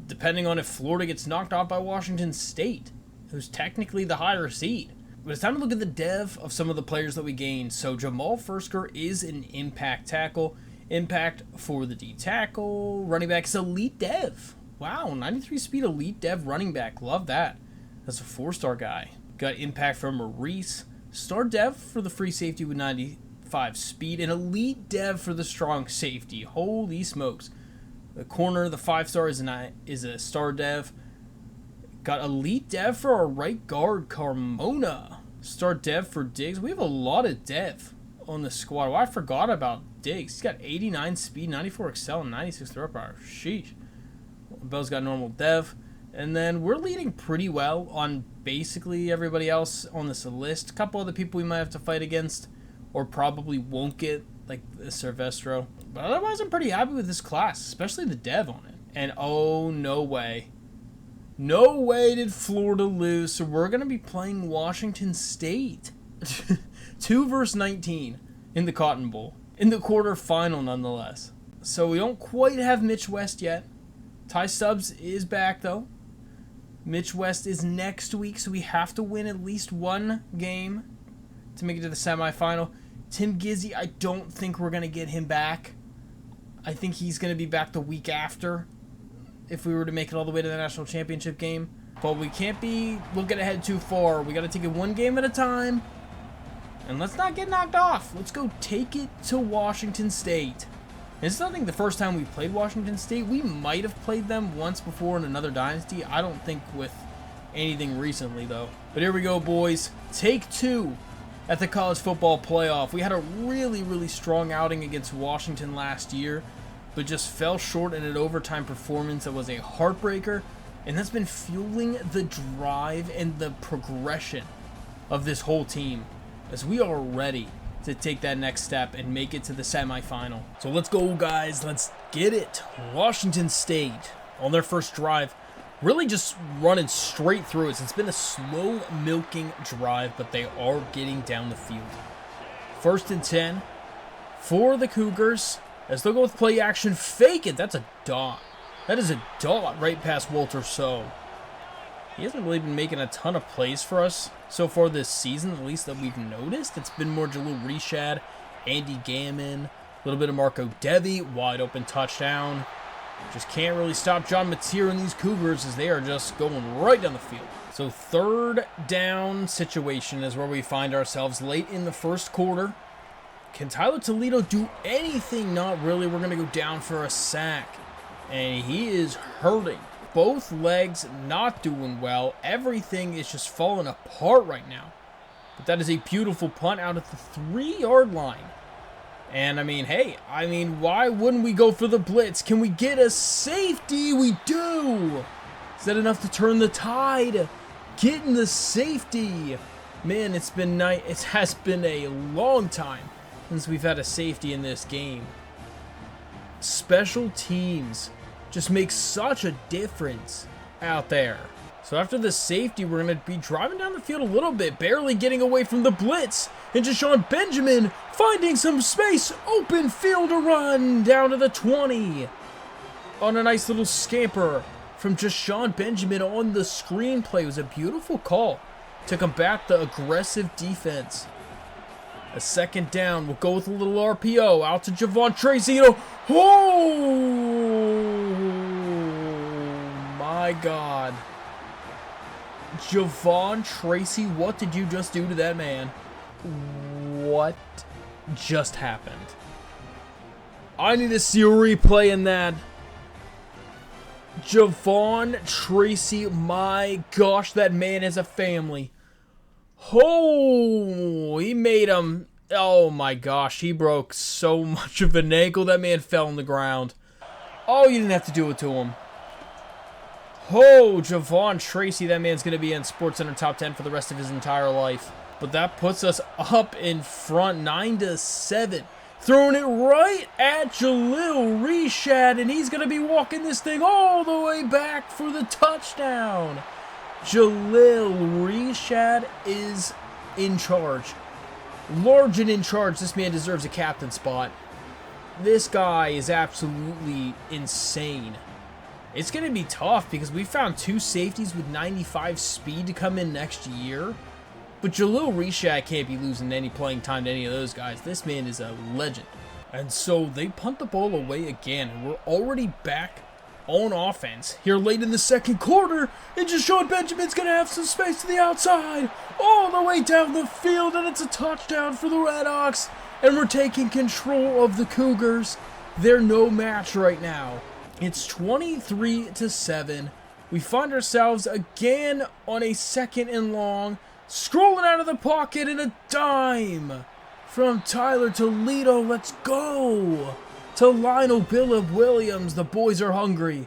Depending on if Florida gets knocked off by Washington State, who's technically the higher seed. But it's time to look at the dev of some of the players that we gained. So Jamal Fursker is an impact tackle. Impact for the D tackle. Running back is elite dev. Wow, 93 speed elite dev running back. Love that. That's a 4-star guy. Got impact from Maurice. Star dev for the free safety with 95 speed. And elite dev for the strong safety. Holy smokes. The corner, the 5-star is a star dev. Got elite dev for our right guard, Carmona. Star dev for Diggs. We have a lot of dev on the squad. Well, I forgot about Diggs. He's got 89 speed, 94 excel, and 96 throw power. Sheesh. Bell's got normal dev. And then we're leading pretty well on basically everybody else on this list. A couple other people we might have to fight against or probably won't get, like Silvestro. But otherwise, I'm pretty happy with this class, especially the dev on it. And oh, no way. No way did Florida lose, so we're going to be playing Washington State. 2 versus 19 in the Cotton Bowl. In the quarterfinal, nonetheless. So we don't quite have Mitch West yet. Ty Stubbs is back, though. Mitch West is next week, so we have to win at least one game to make it to the semifinal. Tim Gizzy, I don't think we're going to get him back. I think he's going to be back the week after if we were to make it all the way to the national championship game. But we can't be looking ahead too far. We got to take it one game at a time. And let's not get knocked off. Let's go take it to Washington State. It's nothing the first time we played Washington State. We might have played them once before in another dynasty. I don't think with anything recently, though. But here we go, boys. Take 2 at the college football playoff. We had a really, really strong outing against Washington last year, but just fell short in an overtime performance that was a heartbreaker. And that's been fueling the drive and the progression of this whole team, as we are ready to take that next step and make it to the semifinal. So let's go, guys. Let's get it. Washington State on their first drive, really just running straight through it. It's been a slow milking drive, but they are getting down the field. 1st and 10 for the Cougars as they'll go with play action. Fake it. That's a dot. That is a dot right past Walter So. He hasn't really been making a ton of plays for us so far this season, at least that we've noticed. It's been more Jalil Reshad, Andy Gammon, a little bit of Marco Devi, wide open touchdown. Just can't really stop John Mateer and these Cougars as they are just going right down the field. So 3rd down situation is where we find ourselves late in the first quarter. Can Tyler Toledo do anything? Not really. We're going to go down for a sack. And he is hurting. Both legs not doing well. Everything is just falling apart right now. But that is a beautiful punt out at the 3-yard line. And, hey, why wouldn't we go for the blitz? Can we get a safety? We do! Is that enough to turn the tide? Getting the safety. Man, it has been a long time since we've had a safety in this game. Special teams just makes such a difference out there. So after the safety, we're going to be driving down the field a little bit, barely getting away from the blitz. And Jashawn Benjamin finding some space, open field to run down to the 20. On a nice little scamper from Jashawn Benjamin on the screenplay. It was a beautiful call to combat the aggressive defense. A 2nd down. We'll go with a little RPO out to Javon Tracy. Oh my God. Javon Tracy, what did you just do to that man? What just happened? I need to see a replay in that. Javon Tracy, my gosh, that man has a family. Oh, he made him. Oh my gosh, he broke so much of an ankle. That man fell on the ground. Oh, you didn't have to do it to him. Oh, Javon Tracy, that man's going to be in SportsCenter Top 10 for the rest of his entire life. But that puts us up in front, 9-7. Throwing it right at Jalil Reshad, and he's going to be walking this thing all the way back for the touchdown. Jalil Reshad is in charge. Large and in charge. This man deserves a captain spot. This guy is absolutely insane. It's going to be tough because we found 2 safeties with 95 speed to come in next year. But Jalil Reshad can't be losing any playing time to any of those guys. This man is a legend. And so they punt the ball away again. And we're already back on offense here late in the second quarter. And Deshaun Benjamin's going to have some space to the outside. All the way down the field. And it's a touchdown for the Redhawks. And we're taking control of the Cougars. They're no match right now. It's 23-7. We find ourselves again on a 2nd and long. Scrolling out of the pocket and a dime from Tyler Toledo. Let's go to Lionel Billip Williams. The boys are hungry.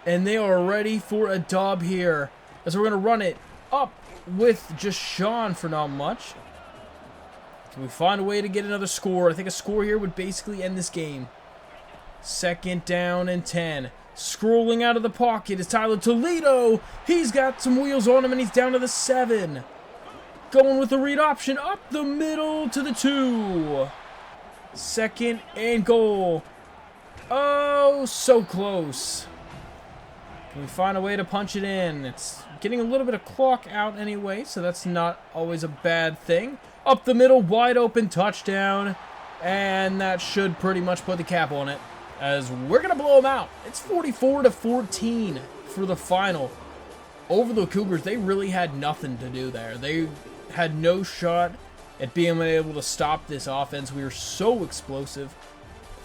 And they are ready for a dub here. As we're going to run it up with just Sean for not much. Can we find a way to get another score? I think a score here would basically end this game. 2nd down and 10. Scrolling out of the pocket is Tyler Toledo. He's got some wheels on him and he's down to the 7. Going with the read option up the middle to the 2. 2nd and goal. Oh, so close. Can we find a way to punch it in? It's getting a little bit of clock out anyway, so that's not always a bad thing. Up the middle, wide open touchdown. And that should pretty much put the cap on it, as we're going to blow them out. It's 44-14 for the final. Over the Cougars, they really had nothing to do there. They had no shot at being able to stop this offense. We were so explosive,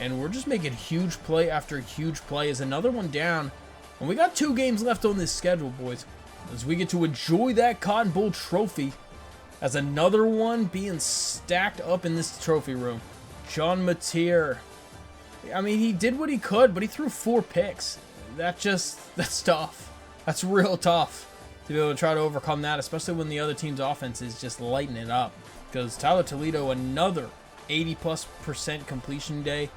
and we're just making huge play after huge play. As another one down, and we got 2 games left on this schedule, boys, as we get to enjoy that Cotton Bowl trophy, as another one being stacked up in this trophy room. John Mateer, I mean, he did what he could, but he threw 4 picks. That's tough. That's real tough to be able to try to overcome that, especially when the other team's offense is just lighting it up. Because Tyler Toledo, another 80+% completion day.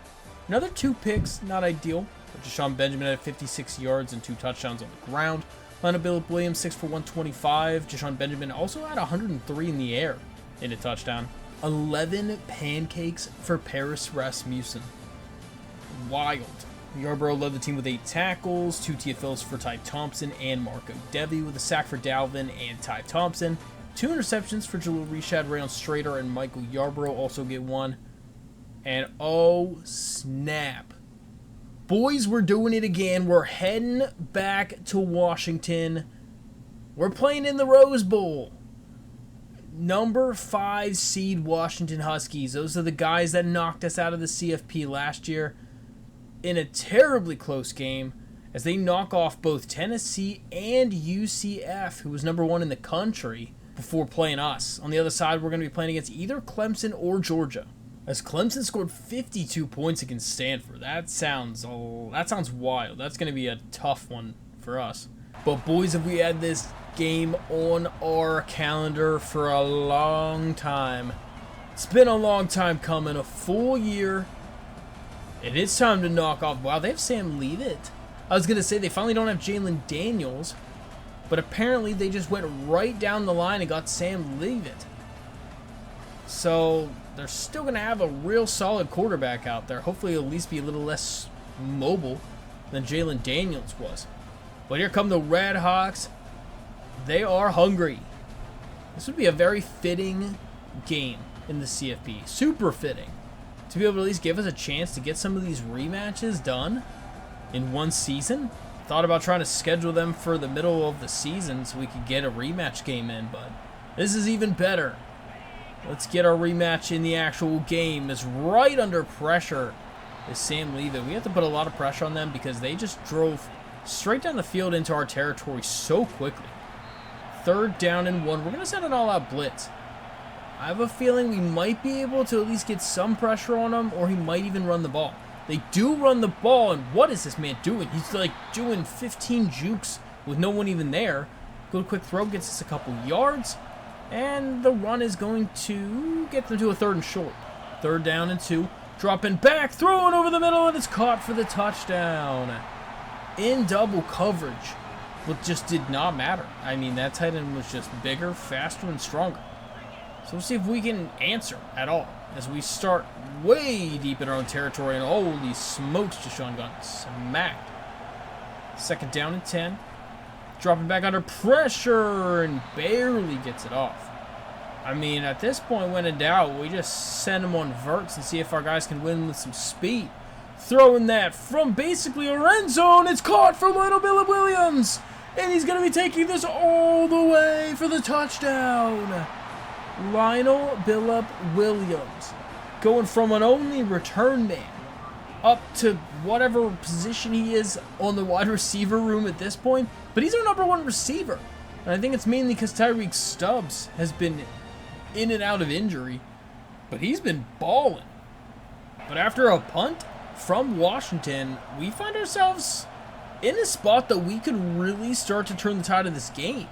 Another 2 picks, not ideal. But Deshaun Benjamin had 56 yards and 2 touchdowns on the ground. Lionel Billip Williams, 6 for 125. Deshaun Benjamin also had 103 in the air in a touchdown. 11 pancakes for Paris Rasmussen. Wild. Yarborough led the team with 8 tackles, 2 TFLs for Ty Thompson and Marco Devi, with a sack for Dalvin and Ty Thompson. 2 interceptions for Jalil Reshad, Rayon Strader, and Michael Yarborough also get 1. And oh snap. Boys, we're doing it again. We're heading back to Washington. We're playing in the Rose Bowl. Number 5 seed Washington Huskies. Those are the guys that knocked us out of the CFP last year in a terribly close game, as they knock off both Tennessee and UCF, who was number 1 in the country, before playing us. On the other side, we're going to be playing against either Clemson or Georgia, as Clemson scored 52 points against Stanford. That sounds wild. That's going to be a tough one for us. But boys, have we had this game on our calendar for a long time. It's been a long time coming, a full year. It is time to knock off. Wow, they have Sam Leavitt. I was going to say they finally don't have Jalen Daniels, but apparently they just went right down the line and got Sam Leavitt. So they're still going to have a real solid quarterback out there. Hopefully he'll at least be a little less mobile than Jalen Daniels was. But here come the Redhawks. They are hungry. This would be a very fitting game in the CFP. Super fitting. To be able to at least give us a chance to get some of these rematches done in one season. Thought about trying to schedule them for the middle of the season so we could get a rematch game in, but this is even better. Let's get our rematch in the actual game. It's right under pressure is Sam Leavitt. We have to put a lot of pressure on them because they just drove straight down the field into our territory so quickly. 3rd down and 1. We're going to send an all-out blitz. I have a feeling we might be able to at least get some pressure on him, or he might even run the ball. They do run the ball, and what is this man doing? He's like doing 15 jukes with no one even there. Good quick throw gets us a couple yards, and the run is going to get them to a 3rd and short. 3rd down and 2. Dropping back, throwing over the middle, and it's caught for the touchdown. In double coverage, but just did not matter. I mean, that tight end was just bigger, faster, and stronger. So we'll see if we can answer at all as we start way deep in our own territory, and holy smokes, Deshaun got smacked. 2nd down and 10. Dropping back under pressure and barely gets it off. I mean, at this point, when in doubt, we just send them on verts and see if our guys can win with some speed. Throwing that from basically our end zone. It's caught for little Billy Williams. And he's going to be taking this all the way for the touchdown. Lionel Billup Williams going from an only return man up to whatever position he is on the wide receiver room at this point. But he's our #1 receiver. And I think it's mainly because Tyreek Stubbs has been in and out of injury. But he's been balling. But after a punt from Washington, we find ourselves in a spot that we could really start to turn the tide of this game.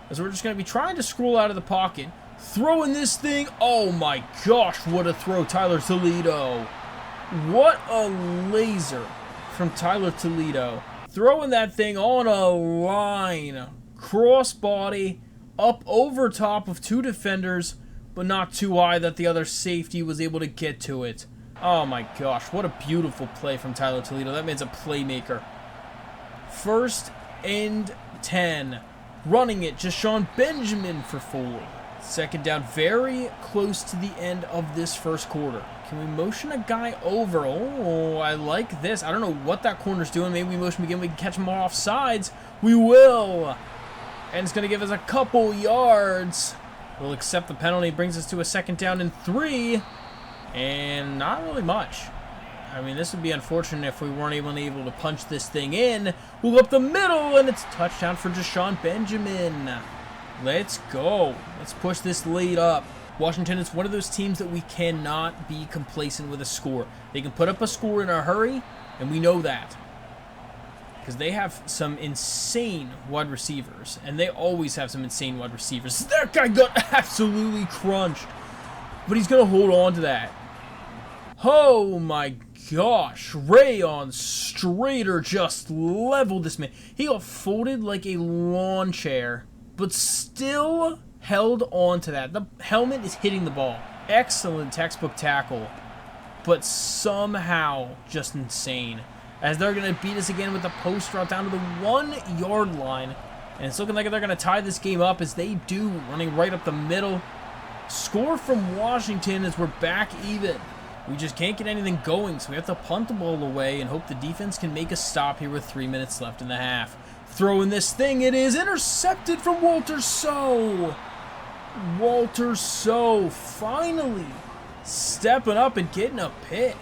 As we're just going to be trying to scroll out of the pocket, throwing this thing. Oh my gosh, what a throw, Tyler Toledo. What a laser from Tyler Toledo. Throwing that thing on a line, crossbody, up over top of 2 defenders, but not too high that the other safety was able to get to it. Oh my gosh, what a beautiful play from Tyler Toledo. That man's a playmaker. 1st and 10. Running it, Deshaun Benjamin for 4. 2nd down, very close to the end of this 1st quarter. Can we motion a guy over? Oh, I like this. I don't know what that corner's doing. Maybe we motion again. We can catch him off sides. We will. And it's going to give us a couple yards. We'll accept the penalty. Brings us to a 2nd down and 3. And not really much. I mean, this would be unfortunate if we weren't even able to punch this thing in. We'll go up the middle, and it's a touchdown for Deshaun Benjamin. Let's go. Let's push this lead up. Washington is one of those teams that we cannot be complacent with a score. They can put up a score in a hurry, and we know that. Because they have some insane wide receivers, and they always have some insane wide receivers. That guy got absolutely crunched, but he's going to hold on to that. Oh my gosh, Rayon Strader just leveled this man. He got folded like a lawn chair, but still held on to that. The helmet is hitting the ball. Excellent textbook tackle, but somehow just insane. As they're going to beat us again with a post route down to the 1 yard line. And it's looking like they're going to tie this game up as they do, running right up the middle. Score from Washington as we're back even. We just can't get anything going, so we have to punt the ball away and hope the defense can make a stop here with 3 minutes left in the half. Throwing this thing, it is intercepted from Walter So. Walter So finally stepping up and getting a pick.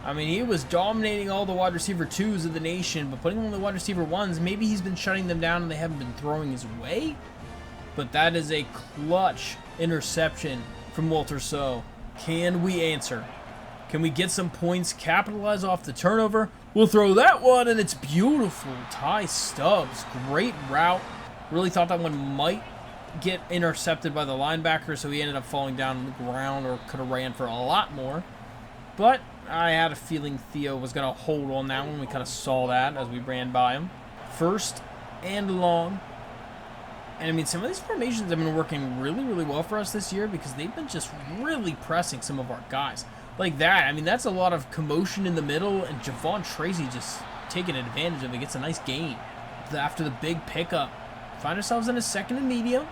I mean, he was dominating all the wide receiver 2s of the nation, but putting on the wide receiver 1s, maybe he's been shutting them down and they haven't been throwing his way. But that is a clutch interception from Walter So. Can we answer? Can we get some points, capitalize off the turnover? We'll throw that one, and it's beautiful. Ty Stubbs, great route. Really thought that one might get intercepted by the linebacker, so he ended up falling down on the ground, or could have ran for a lot more. But I had a feeling Theo was going to hold on that one. We kind of saw that as we ran by him. 1st and long. And I mean, some of these formations have been working really, really well for us this year because they've been just really pressing some of our guys. Like that. I mean, that's a lot of commotion in the middle, and Javon Tracy just taking advantage of it. Gets a nice gain after the big pickup. Find ourselves in a 2nd and medium.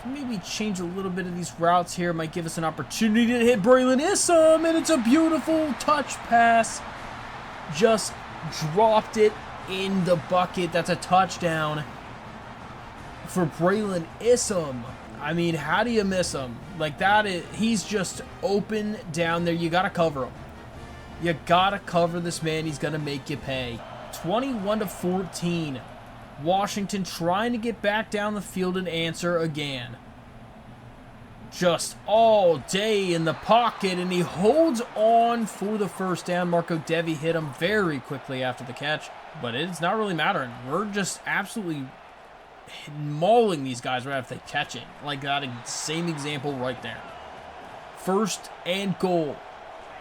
Can maybe change a little bit of these routes here. Might give us an opportunity to hit Braylon Issam, and it's a beautiful touch pass. Just dropped it in the bucket. That's a touchdown for Braylon Issam. I mean, how do you miss him? Like that, he's just open down there. You got to cover him. You got to cover this man. He's going to make you pay. 21-14. Washington trying to get back down the field and answer again. Just all day in the pocket, and he holds on for the 1st down. Marco Devi hit him very quickly after the catch, but it's not really mattering. We're just absolutely mauling these guys right after they catch it. Like that same example right there. 1st and goal.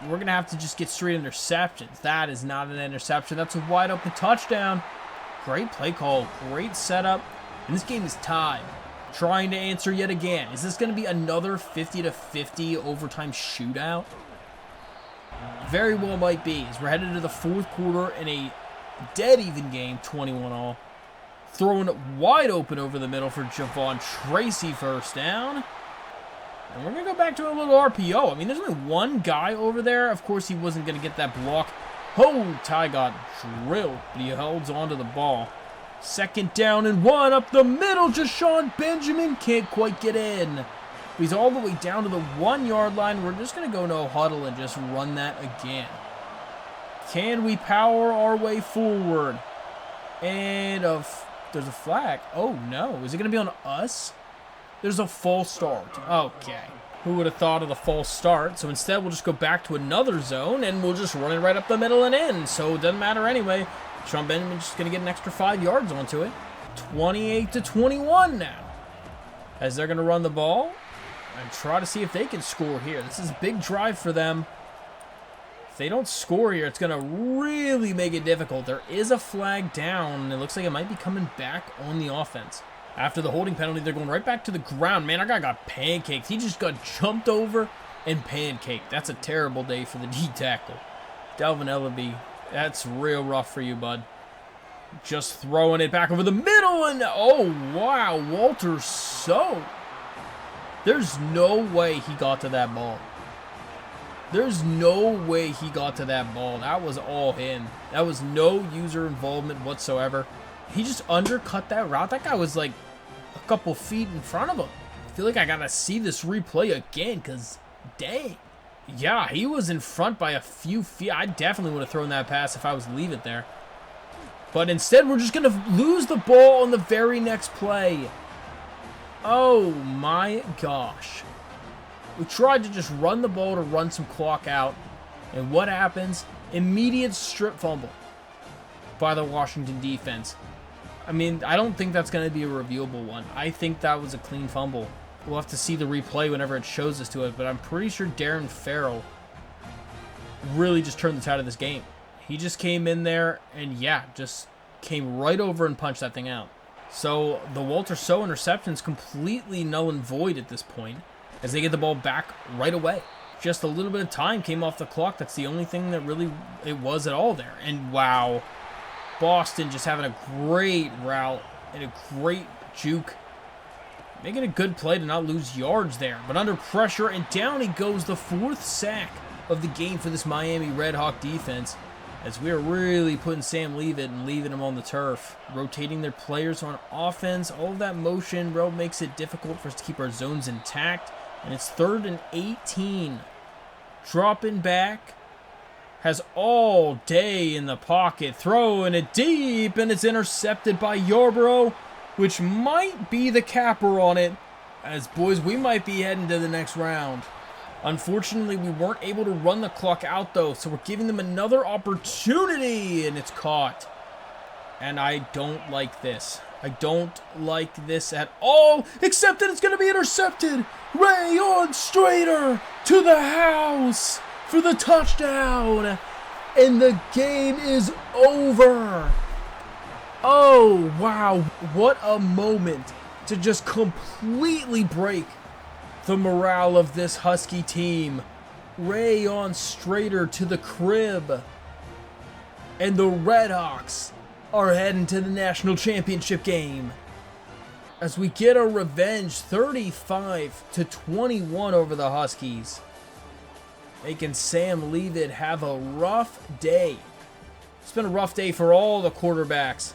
we're going to have to just get straight interceptions. That is not an interception. That's a wide open touchdown. Great play call. Great setup. And this game is tied. Trying to answer yet again. Is this going to be another 50-50 overtime shootout? Very well might be, as we're headed to the fourth quarter in a dead even game, 21-all. Throwing it wide open over the middle for Javon Tracy, first down. And we're going to go back to a little RPO. I mean, there's only one guy over there. Of course, he wasn't going to get that block. Oh, Ty got drilled, but he holds on to the ball. 2nd down and 1 up the middle. Jashawn Benjamin can't quite get in. He's all the way down to the 1-yard line. We're just going to go no huddle and just run that again. Can we power our way forward? And there's a flag. Oh, no. Is it going to be on us? There's a false start. Okay. Who would have thought of the false start? So instead, we'll just go back to another zone, and we'll just run it right up the middle and in. So it doesn't matter anyway. Sean Benjamin's just going to get an extra 5 yards onto it. 28-21 now. As they're going to run the ball and try to see if they can score here. This is a big drive for them. If they don't score here, it's going to really make it difficult. There is a flag down, and it looks like it might be coming back on the offense. After the holding penalty, they're going right back to the ground. Man, our guy got pancaked. He just got jumped over and pancaked. That's a terrible day for the D tackle. Delvin Ellaby, that's real rough for you, bud. Just throwing it back over the middle, and oh, wow, Walter So. There's no way he got to that ball. There's no way he got to that ball. That was all him. That was no user involvement whatsoever. He just undercut that route. That guy was like a couple feet in front of him. I feel like I gotta see this replay again, because dang. Yeah, he was in front by a few feet. I definitely would have thrown that pass if I was to leave it there. But instead, we're just going to lose the ball on the very next play. Oh my gosh. We tried to just run the ball to run some clock out. And what happens? Immediate strip fumble by the Washington defense. I mean, I don't think that's going to be a reviewable one. I think that was a clean fumble. We'll have to see the replay whenever it shows us to it, but I'm pretty sure Darren Farrell really just turned the tide of this game. He just came in there and, yeah, just came right over and punched that thing out. So the Walter So interception's completely null and void at this point as they get the ball back right away. Just a little bit of time came off the clock. That's the only thing that really it was at all there. And, wow, Boston just having a great route and a great juke. Making a good play to not lose yards there. But under pressure, and down he goes. The 4th sack of the game for this Miami Redhawk defense. As we are really putting Sam Leavitt and leaving him on the turf. Rotating their players on offense. All of that motion, bro, makes it difficult for us to keep our zones intact. And it's 3rd and 18. Dropping back. Has all day in the pocket. Throwing it deep, and it's intercepted by Yarborough, which might be the capper on it, as, boys, we might be heading to the next round. Unfortunately, we weren't able to run the clock out, though, so we're giving them another opportunity, and it's caught. And I don't like this. I don't like this at all, except that it's going to be intercepted. Rayon Strader to the house for the touchdown, and the game is over. Oh, wow. What a moment to just completely break the morale of this Husky team. Rayon Strader to the crib. And the Redhawks are heading to the national championship game. As we get our revenge, 35-21 over the Huskies. Making Sam Leavitt have a rough day. It's been a rough day for all the quarterbacks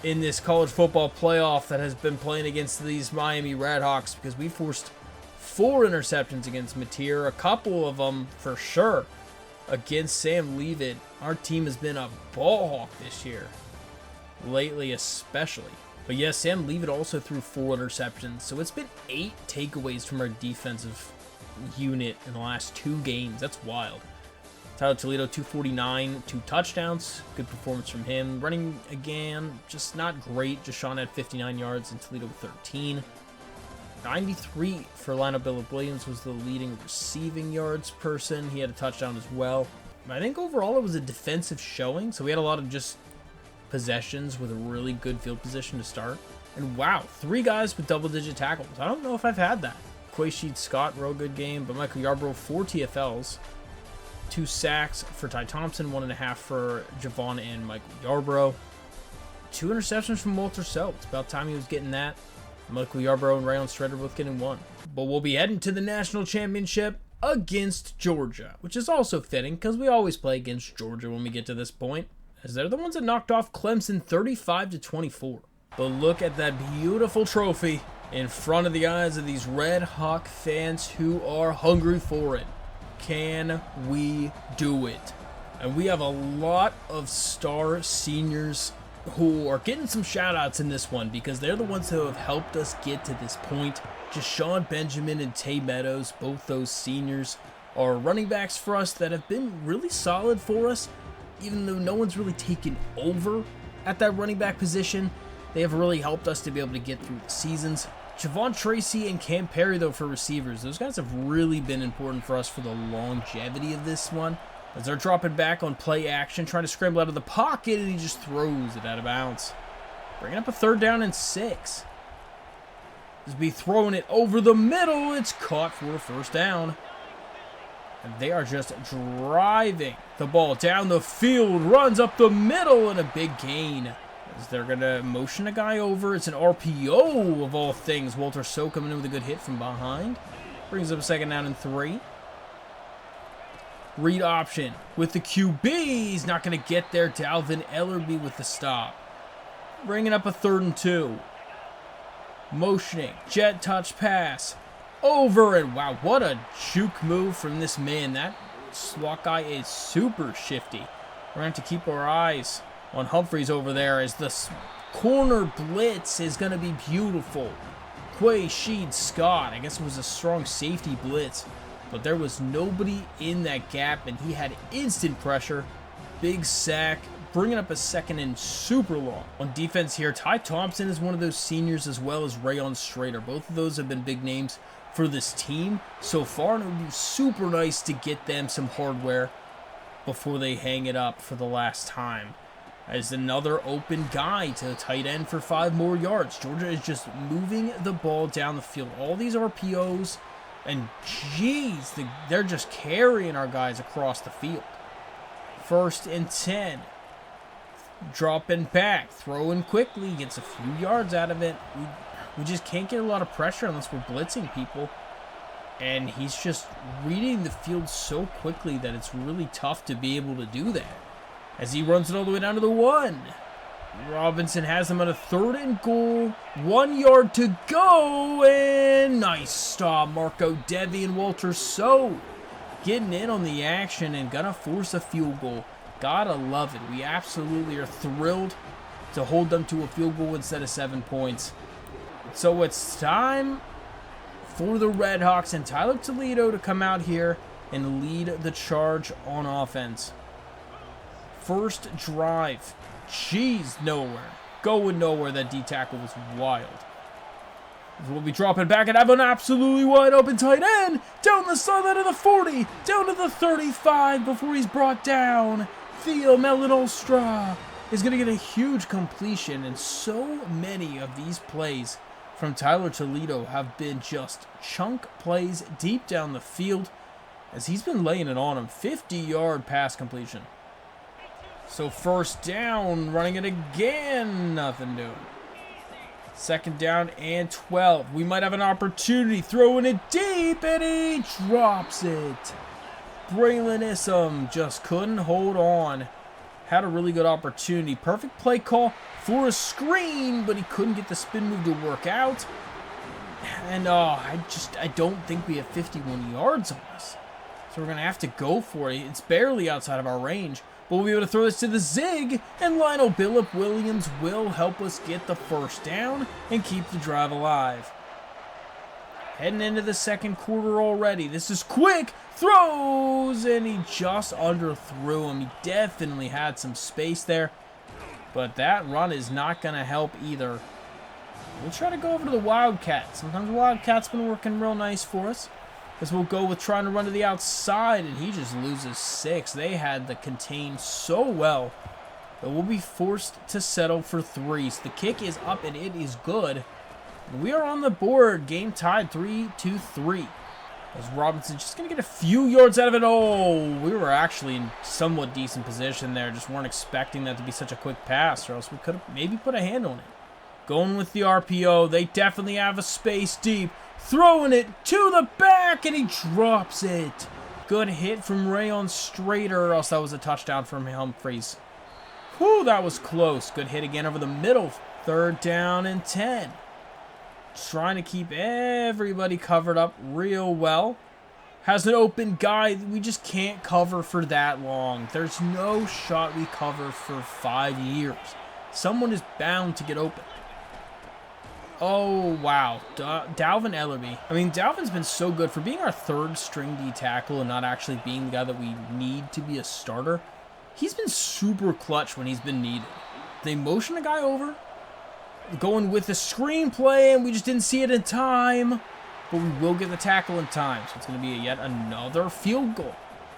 in this college football playoff that has been playing against these Miami Redhawks, because we forced 4 interceptions against Mateer, a couple of them for sure against Sam Leavitt. Our team has been a ball hawk this year, lately especially. But yes, Sam Leavitt also threw 4 interceptions, so it's been 8 takeaways from our defensive unit in the last 2 games. That's wild. Tyler Toledo, 249, 2 touchdowns. Good performance from him. Running again, just not great. Jashawn had 59 yards and Toledo 13. 93 for Lionel Billip Williams was the leading receiving yards person. He had a touchdown as well. I think overall it was a defensive showing, so we had a lot of just possessions with a really good field position to start. And wow, 3 guys with double-digit tackles. I don't know if I've had that. Quaysheed Scott, real good game, but Michael Yarbrough, 4 TFLs. 2 sacks for Ty Thompson, 1.5 for Javon and Michael Yarbrough. 2 interceptions from Walter So. It's about time he was getting that. Michael Yarbrough and Rayon Strader both getting 1. But we'll be heading to the national championship against Georgia, which is also fitting because we always play against Georgia when we get to this point, as they're the ones that knocked off Clemson 35-24. But look at that beautiful trophy in front of the eyes of these Red Hawk fans who are hungry for it. Can we do it? And we have a lot of star seniors who are getting some shout outs in this one because they're the ones who have helped us get to this point. Just Sean Benjamin and Tay Meadows, both those seniors, are running backs for us that have been really solid for us, even though no one's really taken over at that running back position. They have really helped us to be able to get through the seasons. Javon Tracy and Cam Perry, though, for receivers, those guys have really been important for us for the longevity of this one, as they're dropping back on play action, trying to scramble out of the pocket, and he just throws it out of bounds. Bringing up a 3rd down and 6. Just be throwing it over the middle. It's caught for a 1st down. And they are just driving the ball down the field, runs up the middle, and a big gain. As they're going to motion a guy over. It's an RPO of all things. Walter So coming in with a good hit from behind. Brings up a 2nd down and 3. Read option with the QB. He's not going to get there. Dalvin Ellerby with the stop. Bringing up a 3rd and 2. Motioning. Jet touch pass. Over. And wow, what a juke move from this man. That slot guy is super shifty. We're going to have to keep our eyes on Humphreys over there, as the corner blitz is going to be beautiful. Quaysheed Scott, I guess it was a strong safety blitz, but there was nobody in that gap, and he had instant pressure. Big sack, bringing up a 2nd and super long. On defense here, Ty Thompson is one of those seniors, as well as Rayon Strader. Both of those have been big names for this team so far, and it would be super nice to get them some hardware before they hang it up for the last time. As another open guy to the tight end for 5 more yards. Georgia is just moving the ball down the field. All these RPOs, and geez, they're just carrying our guys across the field. 1st and 10. Dropping back, throwing quickly, gets a few yards out of it. We just can't get a lot of pressure unless we're blitzing people. And he's just reading the field so quickly that it's really tough to be able to do that. As he runs it all the way down to the 1. Robinson has him on a 3rd and goal. 1 yard to go. And nice stop. Marco Devi and Walter So getting in on the action and gonna force a field goal. Gotta love it. We absolutely are thrilled to hold them to a field goal instead of 7 points. So it's time for the Redhawks and Tyler Toledo to come out here and lead the charge on offense. 1st drive. Jeez, nowhere. Going nowhere. That D tackle was wild. We'll be dropping back and have an absolutely wide open tight end. Down the sideline of the 40. Down to the 35 before he's brought down. Theo Melanostra is going to get a huge completion. And so many of these plays from Tyler Toledo have been just chunk plays deep down the field, as he's been laying it on him. 50-yard pass completion. So 1st down, running it again, nothing doing. 2nd down and 12. We might have an opportunity, throwing it deep, and he drops it. Braylon Issam just couldn't hold on. Had a really good opportunity. Perfect play call for a screen, but he couldn't get the spin move to work out. And I don't think we have 51 yards on us. So we're going to have to go for it. It's barely outside of our range. But we'll be able to throw this to the zig, and Lionel Billip Williams will help us get the 1st down and keep the drive alive. Heading into the 2nd quarter already. This is quick. Throws, and he just underthrew him. He definitely had some space there, but that run is not going to help either. We'll try to go over to the Wildcat. Sometimes the Wildcat's been working real nice for us. Because we'll go with trying to run to the outside, and he just loses 6. They had the contain so well that we'll be forced to settle for 3. So the kick is up, and it is good. We are on the board. Game tied 3-3. As Robinson's just going to get a few yards out of it. Oh, we were actually in somewhat decent position there. Just weren't expecting that to be such a quick pass, or else we could have maybe put a hand on it. Going with the RPO. They definitely have a space deep. Throwing it to the back, and he drops it. Good hit from Rayon Strader, or else that was a touchdown from Humphreys. Whew, that was close. Good hit again over the middle. 3rd down and 10. Trying to keep everybody covered up real well. Has an open guy. We just can't cover for that long. There's no shot we cover for 5 years. Someone is bound to get open. Oh, wow. Dalvin Ellerby. I mean, Dalvin's been so good for being our 3rd string D tackle and not actually being the guy that we need to be a starter. He's been super clutch when he's been needed. They motion a guy over, going with the screenplay, and we just didn't see it in time. But we will get the tackle in time, so it's going to be yet another field goal.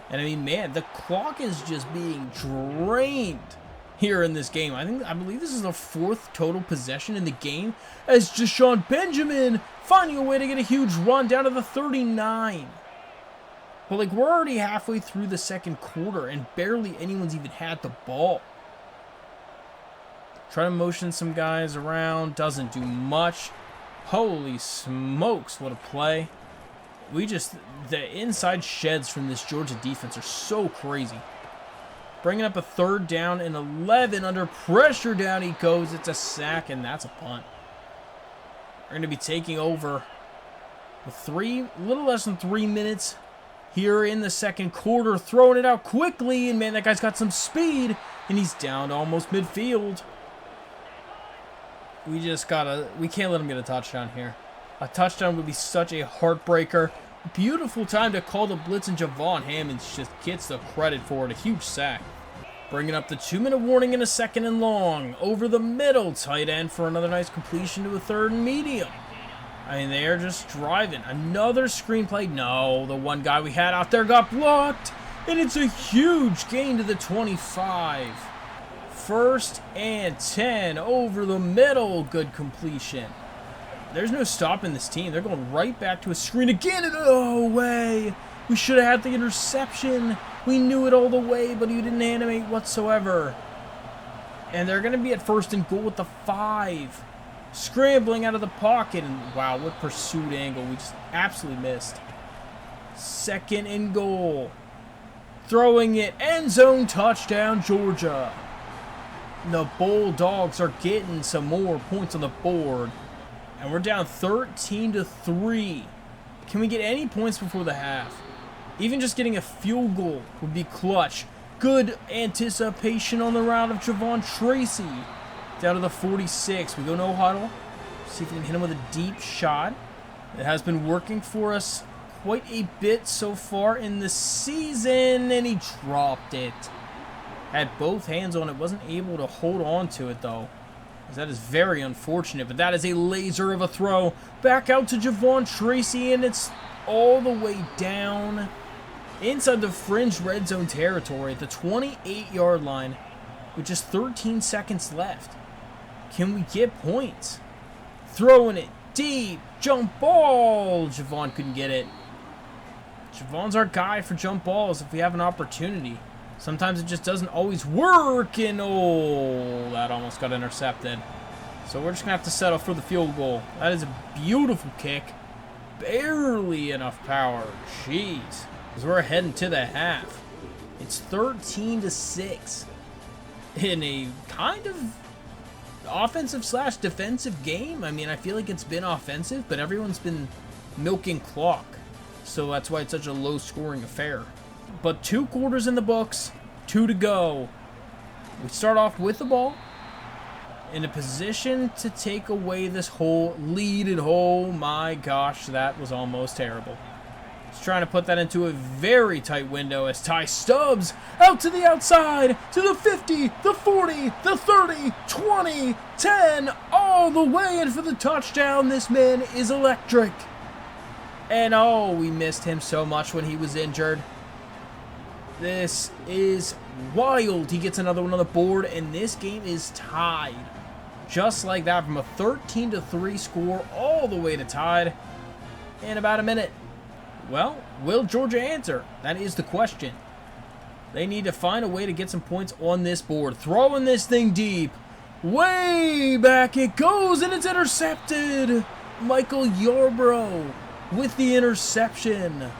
And I mean, man, the clock is just being drained here in this game. I believe this is the 4th total possession in the game, as Deshaun Benjamin finding a way to get a huge run down to the 39. But like, we're already halfway through the 2nd quarter, and barely anyone's even had the ball. Try to motion some guys around. Doesn't do much. Holy smokes, what a play. The inside sheds from this Georgia defense are so crazy. Bringing up a 3rd down and 11. Under pressure, down he goes. It's a sack, and that's a punt. We're going to be taking over with a little less than 3 minutes here in the 2nd quarter. Throwing it out quickly, and man, that guy's got some speed, and he's down to almost midfield. We can't let him get a touchdown here. A touchdown would be such a heartbreaker. Beautiful time to call the blitz, and Javon Hammonds just gets the credit for it. A huge sack. Bringing up the 2-minute warning in a 2nd and long. Over the middle, tight end for another nice completion to a 3rd and medium. I mean, they are just driving. Another screenplay. No, the one guy we had out there got blocked. And it's a huge gain to the 25. 1st and 10 over the middle. Good completion. There's no stopping this team. They're going right back to a screen again. And oh, way. We should have had the interception. We knew it all the way, but he didn't animate whatsoever. And they're going to be at 1st and goal with the 5. Scrambling out of the pocket. And wow, what pursuit angle. We just absolutely missed. 2nd and goal. Throwing it. End zone touchdown, Georgia. The Bulldogs are getting some more points on the board. And we're down 13-3. Can we get any points before the half? Even just getting a field goal would be clutch. Good anticipation on the route of Javon Tracy. Down to the 46. We go no huddle. See if we can hit him with a deep shot. It has been working for us quite a bit so far in the season. And he dropped it. Had both hands on it. Wasn't able to hold on to it, though. That is very unfortunate, but that is a laser of a throw. Back out to Javon Tracy, and it's all the way down inside the fringe red zone territory at the 28-yard line with just 13 seconds left. Can we get points? Throwing it deep. Jump ball. Javon couldn't get it. Javon's our guy for jump balls if we have an opportunity. Sometimes it just doesn't always work, and oh, that almost got intercepted. So we're just going to have to settle for the field goal. That is a beautiful kick. Barely enough power. Jeez. Because we're heading to the half. It's 13-6. In a kind of offensive/defensive game. I mean, I feel like it's been offensive, but everyone's been milking clock. So that's why it's such a low-scoring affair. But 2 quarters in the books, 2 to go. We start off with the ball in a position to take away this whole lead, and oh my gosh, that was almost terrible. He's trying to put that into a very tight window as Ty Stubbs out to the outside, to the 50, the 40, the 30, 20, 10. Oh all the way in for the touchdown. This man is electric. And oh, we missed him so much when he was injured. This is wild. He gets another one on the board, and this game is tied. Just like that, from a 13-3 score all the way to tied in about a minute. Well, will Georgia answer? That is the question. They need to find a way to get some points on this board. Throwing this thing deep. Way back it goes, and it's intercepted. Michael Yarbrough with the interception.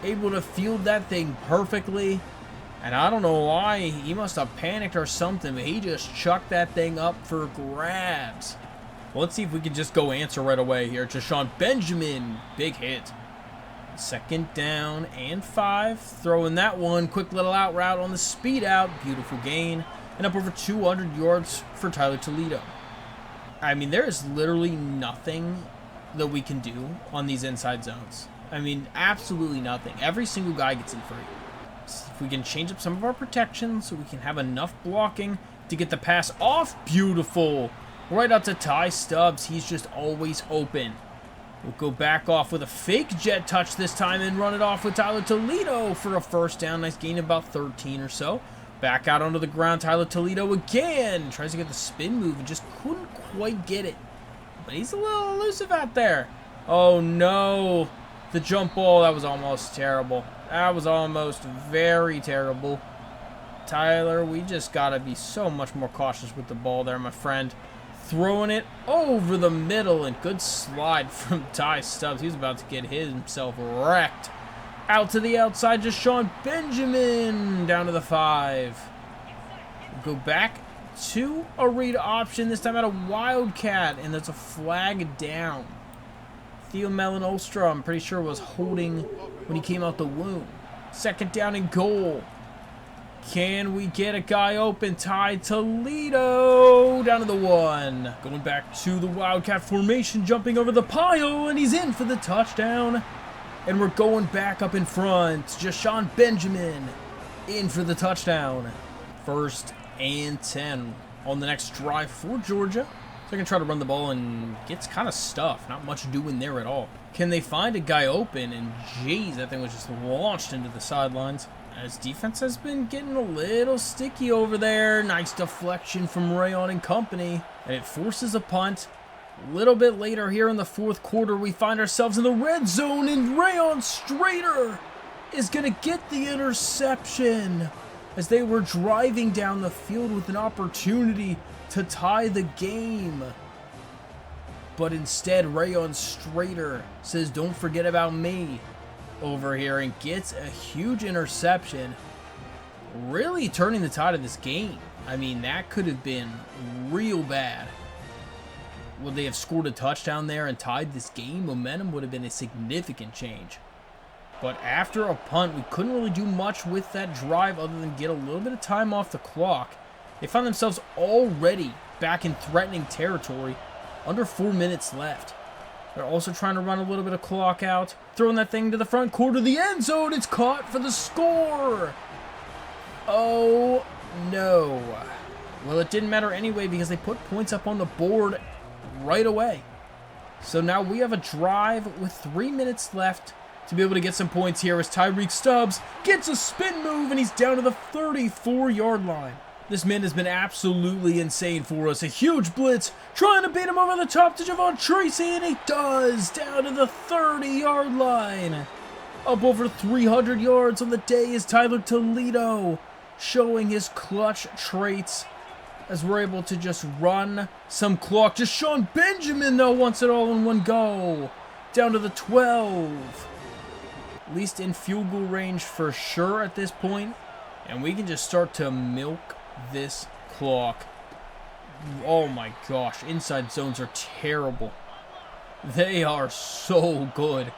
Able to field that thing perfectly. And I don't know why. He must have panicked or something, but he just chucked that thing up for grabs. Well, let's see if we can just go answer right away here. Jashawn Benjamin. Big hit. 2nd down and 5. Throwing that one. Quick little out route on the speed out. Beautiful gain. And up over 200 yards for Tyler Toledo. I mean, there is literally nothing that we can do on these inside zones. I mean, absolutely nothing. Every single guy gets in free. If we can change up some of our protection so we can have enough blocking to get the pass off. Beautiful. Right out to Ty Stubbs. He's just always open. We'll go back off with a fake jet touch this time and run it off with Tyler Toledo for a 1st down. Nice gain of about 13 or so. Back out onto the ground. Tyler Toledo again. Tries to get the spin move and just couldn't quite get it. But he's a little elusive out there. Oh no. The jump ball, that was almost terrible. That was almost very terrible. Tyler, we just got to be so much more cautious with the ball there, my friend. Throwing it over the middle, and good slide from Ty Stubbs. He was about to get himself wrecked. Out to the outside, Jashawn Benjamin down to the 5. We'll go back to a read option, this time out of Wildcat, and that's a flag down. Theo Melon-Olstra, I'm pretty sure, was holding when he came out the womb. 2nd down and goal. Can we get a guy open? Ty Toledo down to the 1. Going back to the Wildcat formation, jumping over the pile, and he's in for the touchdown. And we're going back up in front. Jashawn Benjamin in for the touchdown. 1st and 10 on the next drive for Georgia. They're going to try to run the ball and gets kind of stuffed. Not much doing there at all. Can they find a guy open? And geez, that thing was just launched into the sidelines. As defense has been getting a little sticky over there. Nice deflection from Rayon and company. And it forces a punt. A little bit later here in the 4th quarter, we find ourselves in the red zone. And Rayon Strader is going to get the interception. As they were driving down the field with an opportunity to tie the game. But instead, Rayon Strader says, "Don't forget about me," over here, and gets a huge interception. Really turning the tide of this game. I mean, that could have been real bad. Would they have scored a touchdown there and tied this game? Momentum would have been a significant change. But after a punt, we couldn't really do much with that drive other than get a little bit of time off the clock. They found themselves already back in threatening territory. Under 4 minutes left. They're also trying to run a little bit of clock out. Throwing that thing to the front quarter of the end zone. It's caught for the score. Oh, no. Well, it didn't matter anyway because they put points up on the board right away. So now we have a drive with 3 minutes left to be able to get some points here as Tyreek Stubbs gets a spin move and he's down to the 34-yard line. This man has been absolutely insane for us. A huge blitz, trying to beat him over the top to Javon Tracy, and he does, down to the 30-yard line. Up over 300 yards on the day is Tyler Toledo, showing his clutch traits as we're able to just run some clock. Jashawn Benjamin, though, wants it all in one go. Down to the 12. At least in field goal range for sure at this point. And we can just start to milk this clock. Oh my gosh, inside zones are terrible. They are so good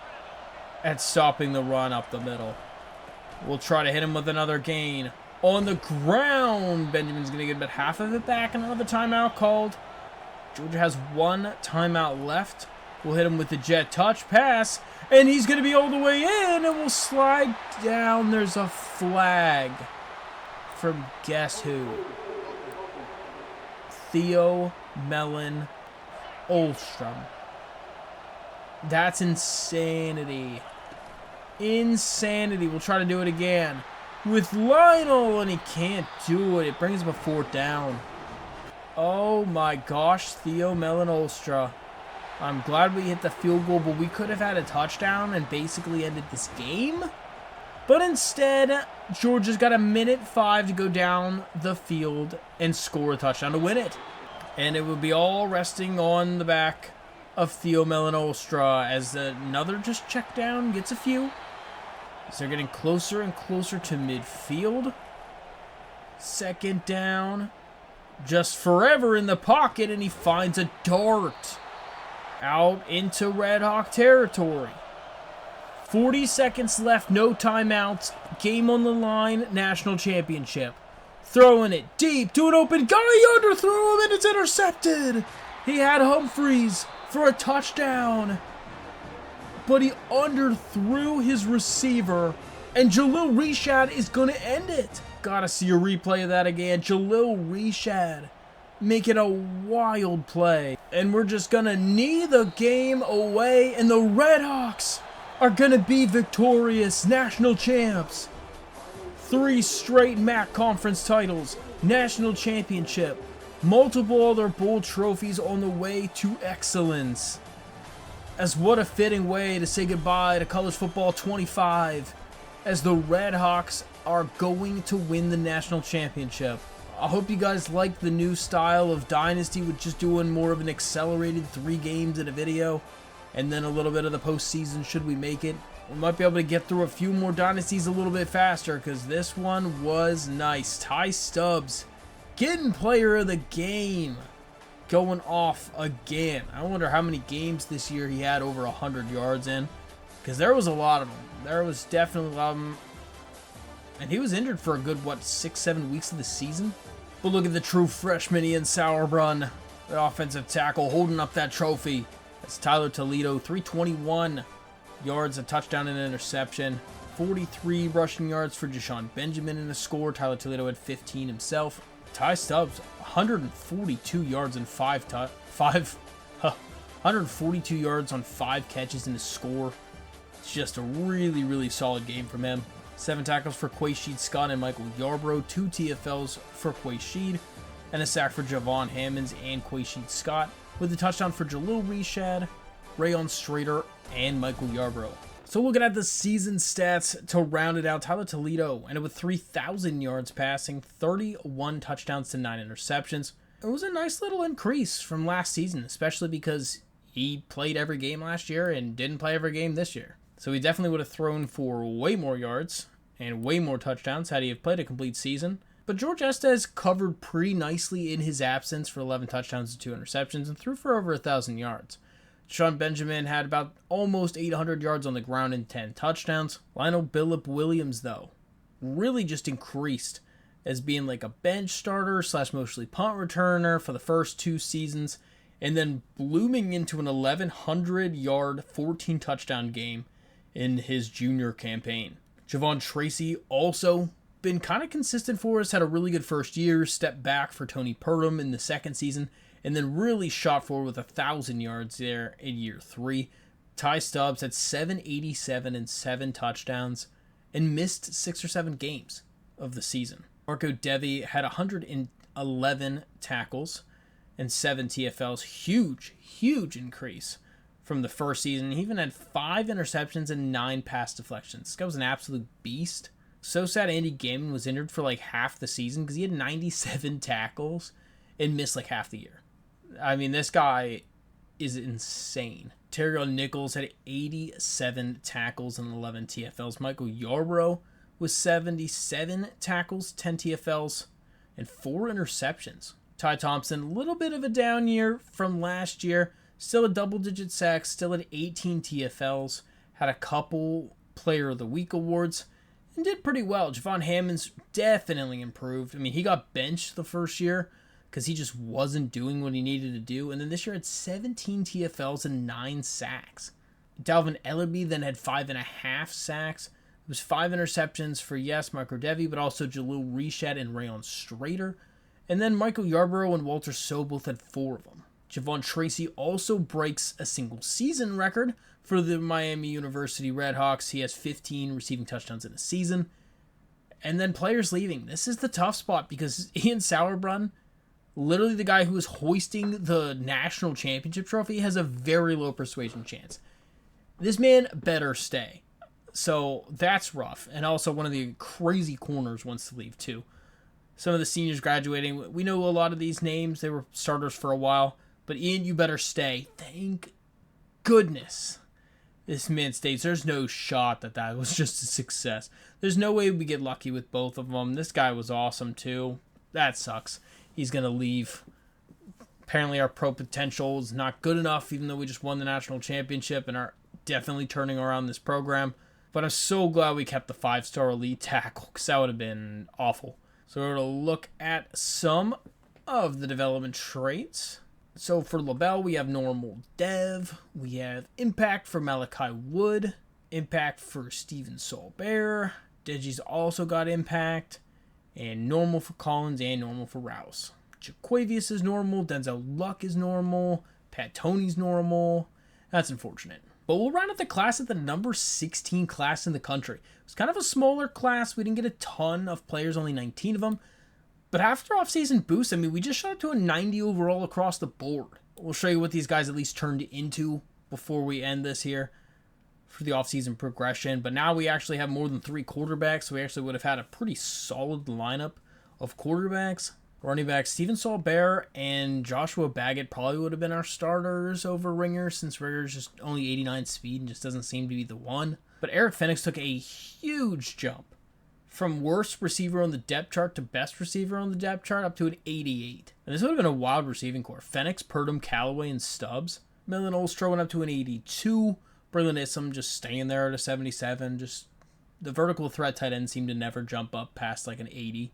at stopping the run up the middle. We'll try to hit him with another gain. On the ground, Benjamin's going to get about half of it back and another timeout called. Georgia has 1 timeout left. We'll hit him with the jet touch pass, and he's going to be all the way in, and we'll slide down. There's a flag from guess who? Theo Olstrom. That's insanity. Insanity. We'll try to do it again with Lionel, and he can't do it. It brings him a 4th down. Oh my gosh, Theo Melon-Olstra. I'm glad we hit the field goal, but we could have had a touchdown and basically ended this game. But instead, Georgia's got 1:05 to go down the field and score a touchdown to win it. And it would be all resting on the back of Theo Melon-Olstra as another just check down gets a few. So they're getting closer and closer to midfield. 2nd down. Just forever in the pocket, and he finds a dart out into Redhawk territory. 40 seconds left, no timeouts, game on the line, national championship. Throwing it deep to an open guy, underthrew him, and it's intercepted. He had Humphreys for a touchdown, but he underthrew his receiver, and Jalil Reshad is going to end it. Gotta see a replay of that again. Jalil Reshad making a wild play. And we're just gonna knee the game away, and the Redhawks are gonna be victorious national champs. 3 straight MAC conference titles, national championship, multiple other bowl trophies on the way to excellence. As what a fitting way to say goodbye to college football 25, as the Redhawks are going to win the national championship. I hope you guys like the new style of Dynasty with just doing more of an accelerated 3 games in a video, and then a little bit of the postseason should we make it. We might be able to get through a few more Dynasties a little bit faster, because this one was nice. Ty Stubbs getting player of the game, going off again. I wonder how many games this year he had over 100 yards in, because there was a lot of them. There was definitely a lot of them. And he was injured for a good, 6-7 weeks of the season? But look at the true freshman Ian Sauerbrunn, the offensive tackle, holding up that trophy. That's Tyler Toledo, 321 yards, a touchdown and an interception. 43 rushing yards for Jashawn Benjamin in a score. Tyler Toledo had 15 himself. Ty Stubbs, 142 yards and 142 yards on 5 catches in a score. It's just a really, really solid game from him. 7 tackles for Quaysheed Scott and Michael Yarbrough, 2 TFLs for Quaysheed, and a sack for Javon Hammonds and Quaysheed Scott, with a touchdown for Jalil Reshad, Rayon Strader, and Michael Yarbrough. So looking at the season stats to round it out, Tyler Toledo ended with 3,000 yards passing, 31 touchdowns to 9 interceptions. It was a nice little increase from last season, especially because he played every game last year and didn't play every game this year. So he definitely would have thrown for way more yards and way more touchdowns had he have played a complete season. But George Estes covered pretty nicely in his absence for 11 touchdowns and 2 interceptions and threw for over 1,000 yards. Sean Benjamin had about almost 800 yards on the ground and 10 touchdowns. Lionel Billip Williams, though, really just increased as being like a bench starter / mostly punt returner for the first 2 seasons, and then blooming into an 1,100-yard, 14-touchdown game in his junior campaign. Javon Tracy also been kind of consistent for us, had a really good first year, stepped back for Tony Purdom in the second season, and then really shot forward with 1,000 yards there in year 3. Ty Stubbs had 787 and 7 touchdowns and missed 6 or 7 games of the season. Marco Devi had 111 tackles and 7 TFLs. Huge increase from the first season. He even had 5 interceptions and 9 pass deflections. This guy was an absolute beast. So sad Andy Gaiman was injured for like half the season because he had 97 tackles and missed like half the year. I mean, this guy is insane. Terrell Nichols had 87 tackles and 11 TFLs. Michael Yarbrough was 77 tackles, 10 TFLs, and 4 interceptions. Ty Thompson, a little bit of a down year from last year. Still a double-digit sacks, still at 18 TFLs. Had a couple Player of the Week awards and did pretty well. Javon Hammonds definitely improved. I mean, he got benched the first year because he just wasn't doing what he needed to do. And then this year had 17 TFLs and 9 sacks. Dalvin Ellerby then had 5.5 sacks. It was 5 interceptions for, yes, Marco Devi, but also Jalil Reshad and Rayon Strader. And then Michael Yarbrough and Walter So both had 4 of them. Javon Tracy also breaks a single season record for the Miami University Redhawks. He has 15 receiving touchdowns in a season. And then players leaving. This is the tough spot because Ian Sauerbrunn, literally the guy who is hoisting the national championship trophy, has a very low persuasion chance. This man better stay. So that's rough. And also one of the crazy corners wants to leave too. Some of the seniors graduating. We know a lot of these names. They were starters for a while. But Ian, you better stay. Thank goodness this man stays. There's no shot that was just a success. There's no way we get lucky with both of them. This guy was awesome too. That sucks. He's going to leave. Apparently our pro potential is not good enough, even though we just won the national championship and are definitely turning around this program. But I'm so glad we kept the 5-star elite tackle because that would have been awful. So we're going to look at some of the development traits. So for LaBelle, we have normal dev. We have impact for Malachi Wood. Impact for Steven Saulbear. Deji's also got impact. And normal for Collins and normal for Rouse. Jaquavius is normal. Denzel Luck is normal. Pat Toney's normal. That's unfortunate. But we'll round out the class at the number 16 class in the country. It was kind of a smaller class. We didn't get a ton of players, only 19 of them. But after off-season boost, I mean, we just shot up to a 90 overall across the board. We'll show you what these guys at least turned into before we end this here for the off-season progression. But now we actually have more than 3 quarterbacks, so we actually would have had a pretty solid lineup of quarterbacks. Running backs, Steven Saulbear and Joshua Baggett probably would have been our starters over Ringer, since Ringer's just only 89 speed and just doesn't seem to be the one. But Eric Fenix took a huge jump from worst receiver on the depth chart to best receiver on the depth chart up to an 88. And this would have been a wild receiving core. Fenix, Purdom, Callaway, and Stubbs. Millen Olstro went up to an 82. Braylon Issam just staying there at a 77. Just the vertical threat tight end seemed to never jump up past like an 80.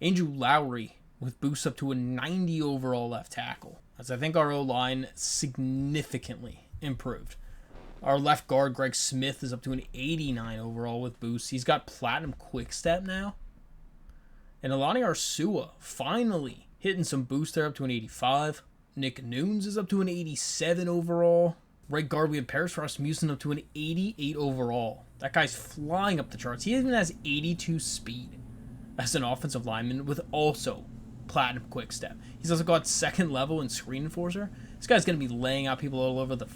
Andrew Lowry with boosts up to a 90 overall left tackle, as I think our O-line significantly improved. Our left guard, Greg Smith, is up to an 89 overall with boosts. He's got platinum quick step now. And Alani Arsua finally hitting some boosts there up to an 85. Nick Nunes is up to an 87 overall. Right guard, we have Paris Rasmussen up to an 88 overall. That guy's flying up the charts. He even has 82 speed as an offensive lineman with also platinum quick step. He's also got second level in screen enforcer. This guy's going to be laying out people all over the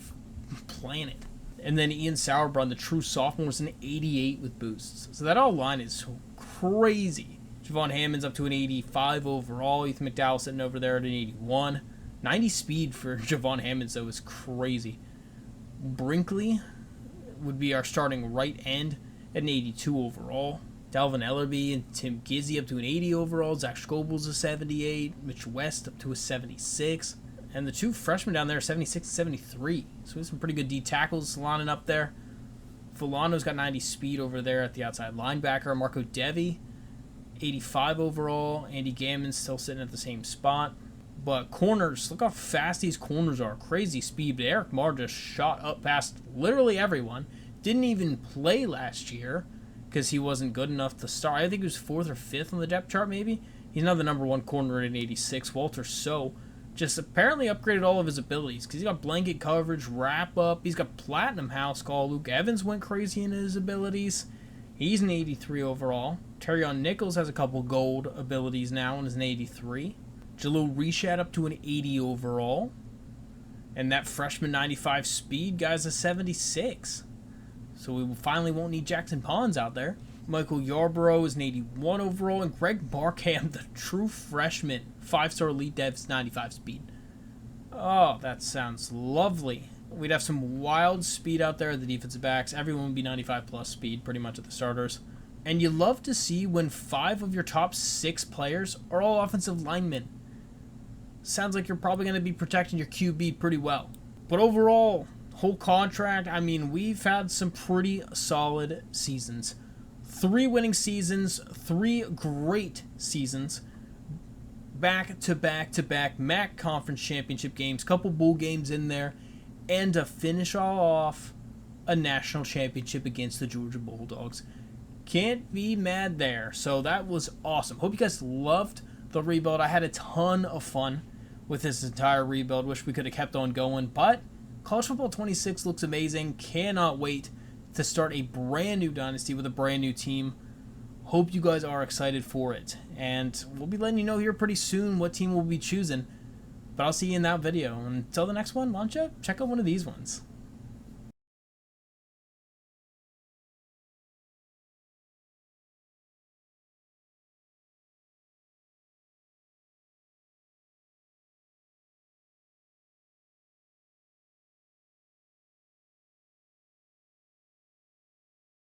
planet. And then Ian Sauerbrunn, the true sophomore, is an 88 with boosts. So that all line is crazy. Javon Hammond's up to an 85 overall. Ethan McDowell sitting over there at an 81. 90 speed for Javon Hammond, though, is crazy. Brinkley would be our starting right end at an 82 overall. Dalvin Ellerby and Tim Gizzy up to an 80 overall. Zach Scoble's a 78. Mitch West up to a 76. And the 2 freshmen down there are 76 and 73. So we have some pretty good D tackles lining up there. Fulano's got 90 speed over there at the outside linebacker. Marco Devi, 85 overall. Andy Gammon's still sitting at the same spot. But corners, look how fast these corners are. Crazy speed. But Eric Marr just shot up past literally everyone. Didn't even play last year because he wasn't good enough to start. I think he was 4th or 5th on the depth chart maybe. He's now the number 1 corner at an 86. Walter So just apparently upgraded all of his abilities because he's got blanket coverage, wrap up. He's got platinum house call. Luke Evans went crazy in his abilities. He's an 83 overall. Terrion Nichols has a couple gold abilities now and is an 83. Jalil Reshad up to an 80 overall. And that freshman 95 speed guy's a 76. So we finally won't need Jackson Pons out there. Michael Yarborough is an 81 overall, and Greg Barkham, the true freshman, 5-star elite dev's 95 speed. Oh, that sounds lovely. We'd have some wild speed out there at the defensive backs. Everyone would be 95 plus speed pretty much at the starters. And you love to see when 5 of your top 6 players are all offensive linemen. Sounds like you're probably going to be protecting your QB pretty well. But overall, whole contract, I mean, we've had some pretty solid seasons. 3 winning seasons, 3 great seasons, back-to-back-to-back MAC Conference Championship games, couple bowl games in there, and to finish all off, a national championship against the Georgia Bulldogs. Can't be mad there. So that was awesome. Hope you guys loved the rebuild. I had a ton of fun with this entire rebuild. Wish we could have kept on going, but College Football 26 looks amazing. Cannot wait to start a brand new dynasty with a brand new team. Hope you guys are excited for it, and we'll be letting you know here pretty soon what team we'll be choosing. But I'll see you in that video. Until the next one, why don't you check out one of these ones.